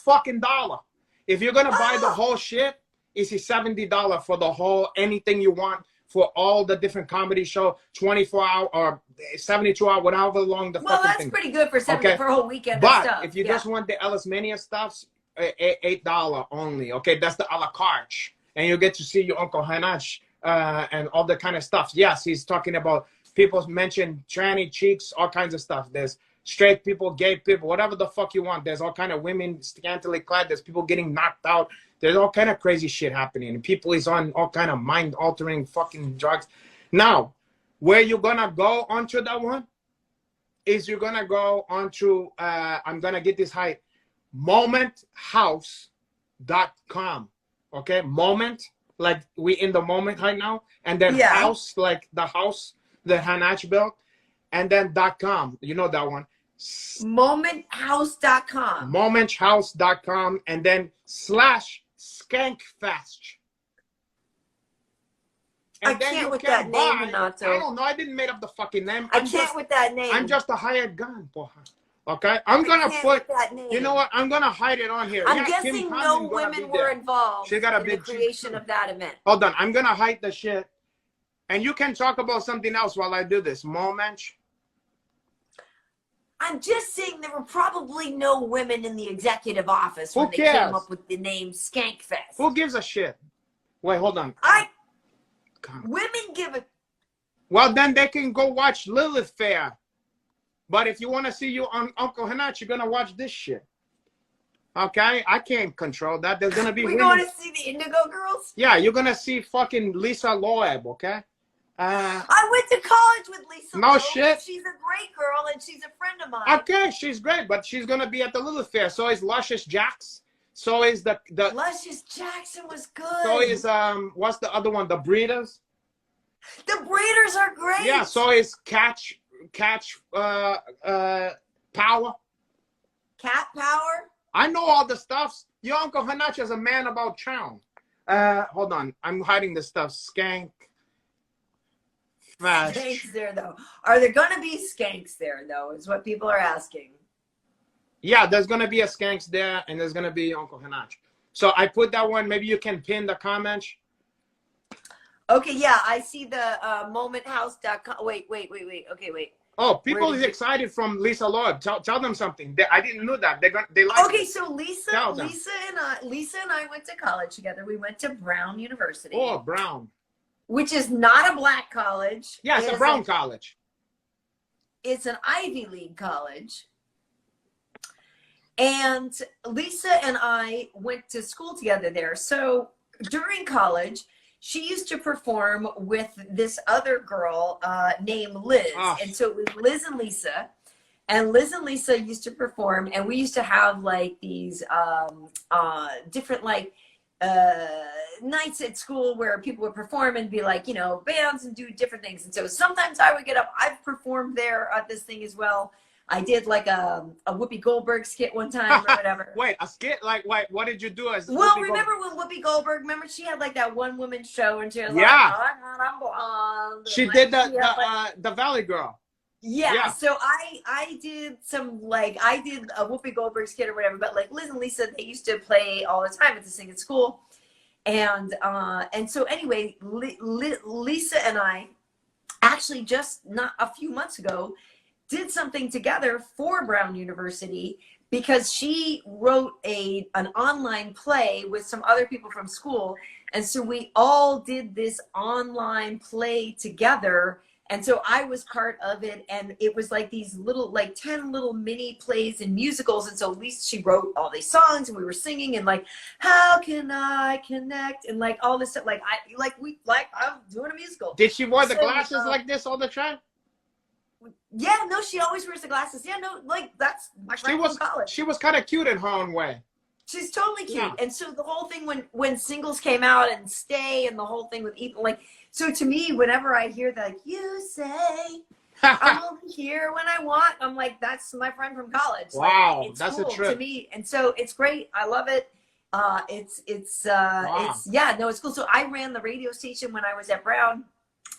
If you're gonna buy the whole shit, it's $70 for the whole anything you want for all the different comedy show, 24 hour or 72 hour, whatever long the fucking that's thing. pretty good for for a whole weekend. But stuff. If you just want the Alice Mania stuff, $8 only. Okay, that's the a la carte, and you get to see your Uncle Renato and all the kind of stuff. Yes, he's talking about. People mention tranny cheeks, all kinds of stuff. There's straight people, gay people, whatever the fuck you want. There's all kind of women scantily clad. There's people getting knocked out. There's all kind of crazy shit happening. And people is on all kind of mind-altering fucking drugs. Now, where you're going to go onto that one is you're going to go onto, I'm going to get this height, momenthouse.com. Okay? Moment, like we in the moment right now. And then house, like the house that Hanach built, and then .com. You know that one. Momenthouse.com. Momenthouse.com, and then /skankfest. I can't with that name, Renato. I don't know. I didn't make up the fucking name. I can't with that name. I'm just a hired gun, porra. Okay? I'm going to put, you know what? I'm going to hide it on here. I'm guessing no women were involved in the creation of that event. Hold on. I'm going to hide the shit. And you can talk about something else while I do this. Moment. I'm just saying there were probably no women in the executive office when they came up with the name Skankfest. Who gives a shit? Wait, hold on. Women give a... Well, then they can go watch Lilith Fair. But if you want to see you on Uncle Renato, you're going to watch this shit. Okay? I can't control that. There's going to be We're going to see the Indigo Girls? Yeah, you're going to see fucking Lisa Loeb, okay? I went to college with Lisa No Loeb. shit. She's a great girl, and she's a friend of mine. Okay, she's great, but she's going to be at the Lilith Fair. So is Luscious Jax. So is the Luscious Jackson was good. So is, what's the other one? The Breeders? The Breeders are great. Yeah, so is Catch power. Cat power? I know all the stuffs. Your Uncle Renato is a man about town. Hold on. I'm hiding the stuff. Skank. Flash. Skanks there, though. Are there going to be skanks there, though, is what people are asking. Yeah, there's going to be a skanks there, and there's going to be Uncle Renato. So I put that one. Maybe you can pin the comments. Okay, yeah, I see the momenthouse.com. Wait. Okay, wait. Oh, people is excited from Lisa Lord. Tell them something. I didn't know that. They like Okay, it. so Lisa and I went to college together. We went to Brown University. Oh, Brown. Which is not a black college. Yeah, it's a Brown college. It's an Ivy League college. And Lisa and I went to school together there. So during college, she used to perform with this other girl named Liz. Oh. And so it was Liz and Lisa. And Liz and Lisa used to perform. And we used to have like these different like nights at school where people would perform and be like, you know, bands and do different things. And so sometimes I would get up. I've performed there at this thing as well. I did like a Whoopi Goldberg skit one time or whatever. Wait, a skit? Like, wait, what did you do as Well, remember when Whoopi Goldberg, remember she had like that one woman show and she was like, oh, I'm blonde. She did the Valley Girl. Yeah, so I did some, like, I did a Whoopi Goldberg skit or whatever, but like Liz and Lisa, they used to play all the time at this thing at school. And so anyway, Lisa and I actually just not a few months ago did something together for Brown University because she wrote an online play with some other people from school. And so we all did this online play together. And so I was part of it. And it was like these little, like 10 little mini plays and musicals. And so at least she wrote all these songs and we were singing and like, how can I connect? And like all this stuff, I'm doing a musical. Did she wear the glasses like this all the time? Yeah, no, she always wears the glasses. Yeah, no, like that's my friend from college. She was kind of cute in her own way. She's totally cute. Yeah. And so the whole thing when singles came out and Stay and the whole thing with Ethan, like, so to me, whenever I hear that, like, you say I'm over here when I want, I'm like, that's my friend from college. Wow, like, it's that's cool a trip to me. And so it's great. I love it. It's cool. So I ran the radio station when I was at Brown.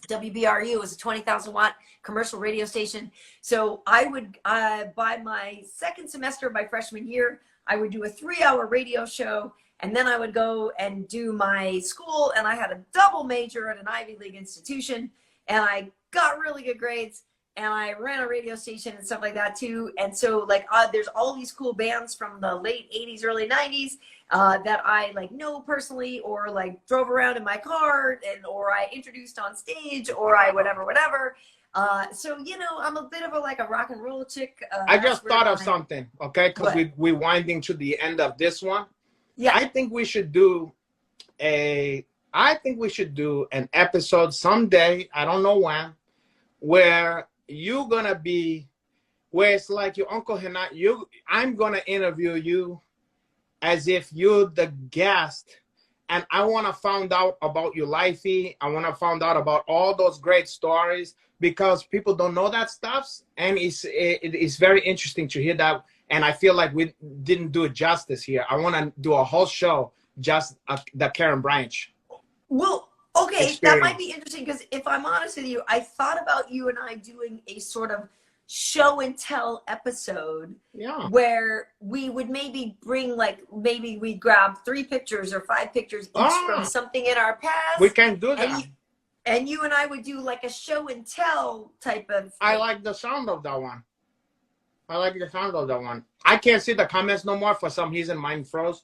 WBRU was a 20,000 watt commercial radio station. So I would, by my second semester of my freshman year, I would do a 3-hour radio show. And then I would go and do my school. And I had a double major at an Ivy League institution. And I got really good grades. And I ran a radio station and stuff like that too. And so like there's all these cool bands from the late 80s, early 90s that I like know personally or like drove around in my car or I introduced on stage or I whatever. So, you know, I'm a bit of a rock and roll chick. I just thought of something, okay? Because we're winding to the end of this one. Yeah. I think we should do an episode someday, I don't know when, where you're gonna be, where it's like your Uncle Renato, I'm gonna interview you as if you're the guest, and I want to find out about your lifey. I want to find out about all those great stories because people don't know that stuff, and it's very interesting to hear that. And I feel like we didn't do it justice here. I want to do a whole show just the Karyn Bryant. Well, okay, experience. That might be interesting because if I'm honest with you, I thought about you and I doing a sort of show and tell episode where we would maybe bring maybe we grab 3 pictures or 5 pictures each from something in our past. We can do that. And you and I would do like a show and tell type of thing. I like the sound of that one. I can't see the comments no more for some reason. Mine froze.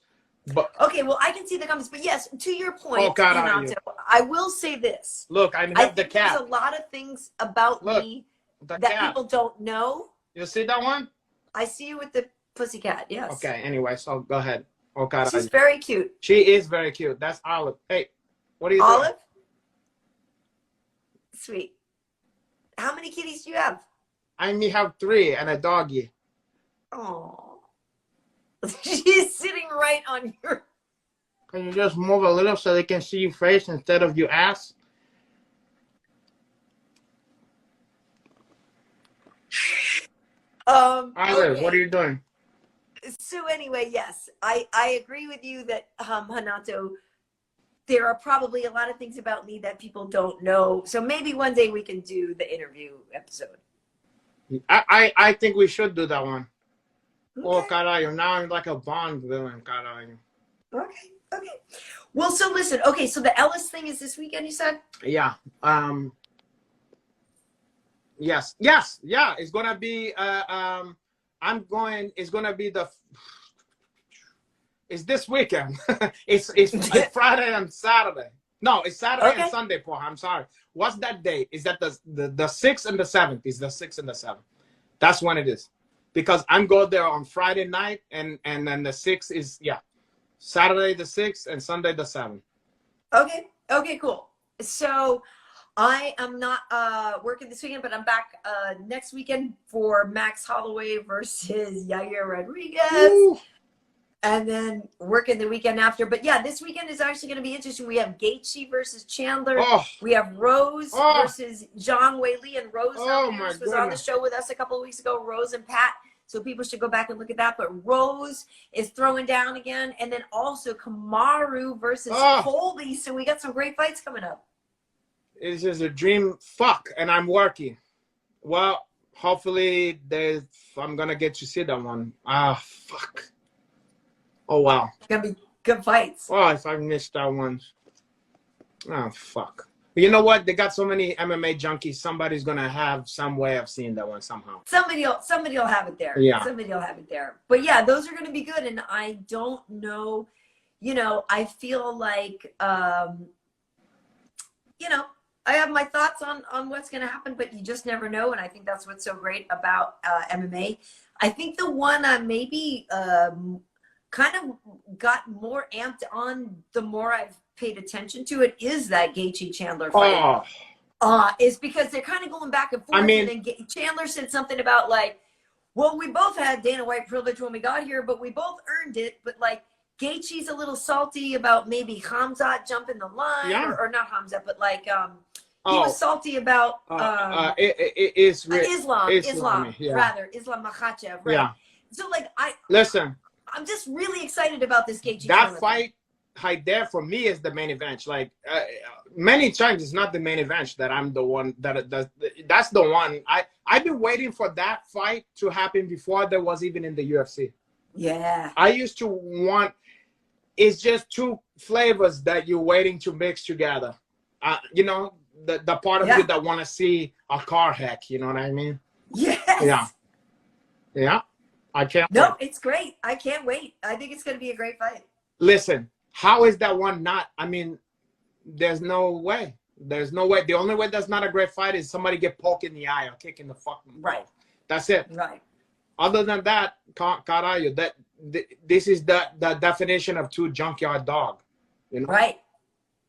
But okay, well, I can see the comments. But yes, to your point, Renato, I will say this. Look, I have the cat. There's a lot of things about me that people don't know. You see that one? I see you with the pussycat, yes. Okay, anyway, so go ahead. Okay. She's very cute. She is very cute. That's Olive. Hey, what are you doing? Olive? Sweet. How many kitties do you have? I only have 3 and a doggy. Oh. She's sitting right on your... Can you just move a little so they can see your face instead of your ass? Olive, what are Okay. you doing? So anyway, yes, I agree with you that Renato, there are probably a lot of things about me that people don't know. So maybe one day we can do the interview episode. I think we should do that one. Oh, Okay. caralho. Now I'm like a Bond villain, caralho. Okay. Okay. Well, so listen. Okay, so the Ellis thing is this weekend. You said. Yeah. Yes. Yes. Yeah. It's gonna be. I'm going. It's gonna be the. It's this weekend. it's Friday and Saturday. No, it's Saturday and Okay. Sunday, Paul. I'm sorry. What's that date? Is that the 6th and the 7th? Is the 6th and the 7th? That's when it is. Because I'm going there on Friday night, and then the 6th is Saturday the 6th and Sunday the 7th. Okay. Okay. Cool. So I am not working this weekend, but I'm back next weekend for Max Holloway versus Yair Rodriguez. Ooh. And then working the weekend after. But yeah, this weekend is actually going to be interesting. We have Gaethje versus Chandler. Oh. We have Rose versus Zhang Weili. And Rose was on the show with us a couple of weeks ago. Rose and Pat. So people should go back and look at that. But Rose is throwing down again. And then also Kamaru versus Colby. So we got some great fights coming up. It's just a dream. Fuck. And I'm working. Well, hopefully I'm going to get to see that one. Fuck. Oh, wow. It's going to be good fights. Oh, if I missed that one. Oh, fuck. But you know what? They got so many MMA junkies. Somebody's going to have some way of seeing that one somehow. Somebody will have it there. Yeah. Somebody will have it there. But yeah, those are going to be good. And I don't know, I feel like, I have my thoughts on what's going to happen, but you just never know. And I think that's what's so great about MMA. I think the one maybe kind of got more amped on the more I've paid attention to it is that Gaethje Chandler fight. Is because they're kind of going back and forth. And then Chandler said something about like, well, we both had Dana White privilege when we got here, but we both earned it. But like Gaethje's a little salty about maybe Khamzat jumping the line, or not Khamzat, but like he was salty about Islam Makhachev. Right? Yeah. So like I'm just really excited about this Gaethje. That fight right there for me is the main event. Like many times, it's not the main event that I'm the one that's the one. I've been waiting for that fight to happen before there was even in the UFC. Yeah. I used to want. It's just two flavors that you're waiting to mix together. The part of you that want to see a car hack. You know what I mean? Yes. Yeah. Yeah. I can't. No, it's great. I can't wait. I think it's going to be a great fight. Listen, how is that one not? I mean, there's no way. There's no way. The only way that's not a great fight is somebody get poked in the eye or kick in the fucking ball. Right. That's it. Right. Other than that, caralho, this is the definition of two junkyard dog. You know? Right.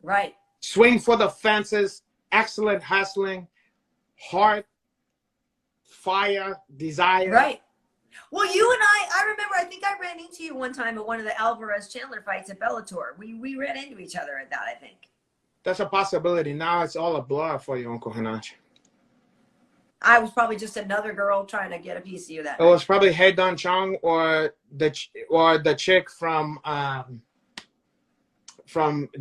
Right. Swing for the fences, excellent hustling, heart, fire, desire. Right. Well, you and I remember, I think I ran into you one time at one of the Alvarez Chandler fights at Bellator. We ran into each other at that, I think. That's a possibility. Now it's all a blur for you, Uncle Hanachi. I was probably just another girl trying to get a piece of you that night. It was probably Hey Don Chong or the chick from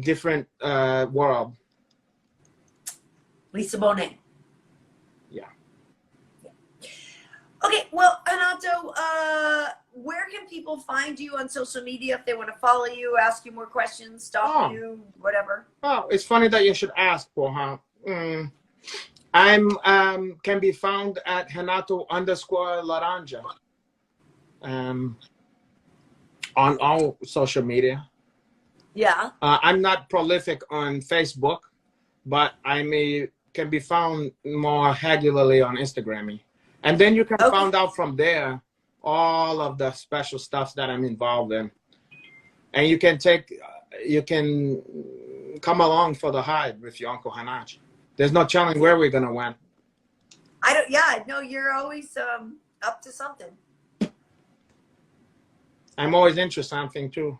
different world. Lisa Bonet. Yeah. Okay, well, Renato, where can people find you on social media if they want to follow you, ask you more questions, stalk you, whatever? Oh, it's funny that you should ask, Paul. I'm can be found at Renato_Laranja on all social media. Yeah. I'm not prolific on Facebook, but can be found more regularly on Instagram. And then you can find out from there all of the special stuff that I'm involved in. And you can come along for the ride with your Uncle Hanachi. There's no telling where we're going to win. No, you're always up to something. I'm always into something too.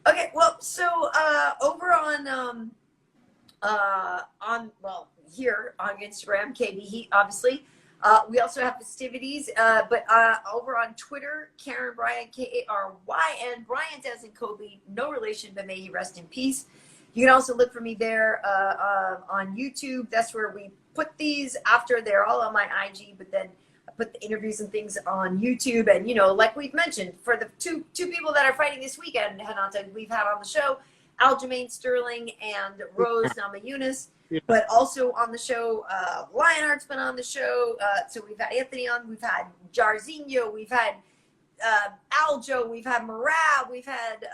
Okay, well, so over on here on Instagram, KB Heat, obviously. We also have Fistivities, but over on Twitter, Karyn Bryant, Kary, Bryant as in Kobe, no relation, but may he rest in peace. You can also look for me there on YouTube. That's where we put these after they're all on my IG, but then I put the interviews and things on YouTube. And, you know, like we've mentioned, for the two people that are fighting this weekend, Renato, we've had on the show, Aljamain Sterling and Rose Namajunas. Yeah. But also on the show, Lionheart's been on the show. So we've had Anthony on, we've had Jairzinho, we've had Aljo, we've had Murad, we've had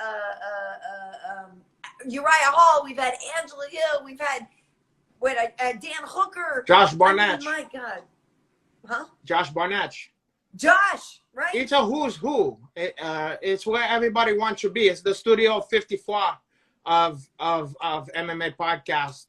Uriah Hall, we've had Angela Hill, we've had Dan Hooker, Josh Barnett. My God, huh? Josh Barnett. Josh, right? It's a who's who. It's where everybody wants to be. It's the Studio 54 of MMA podcast.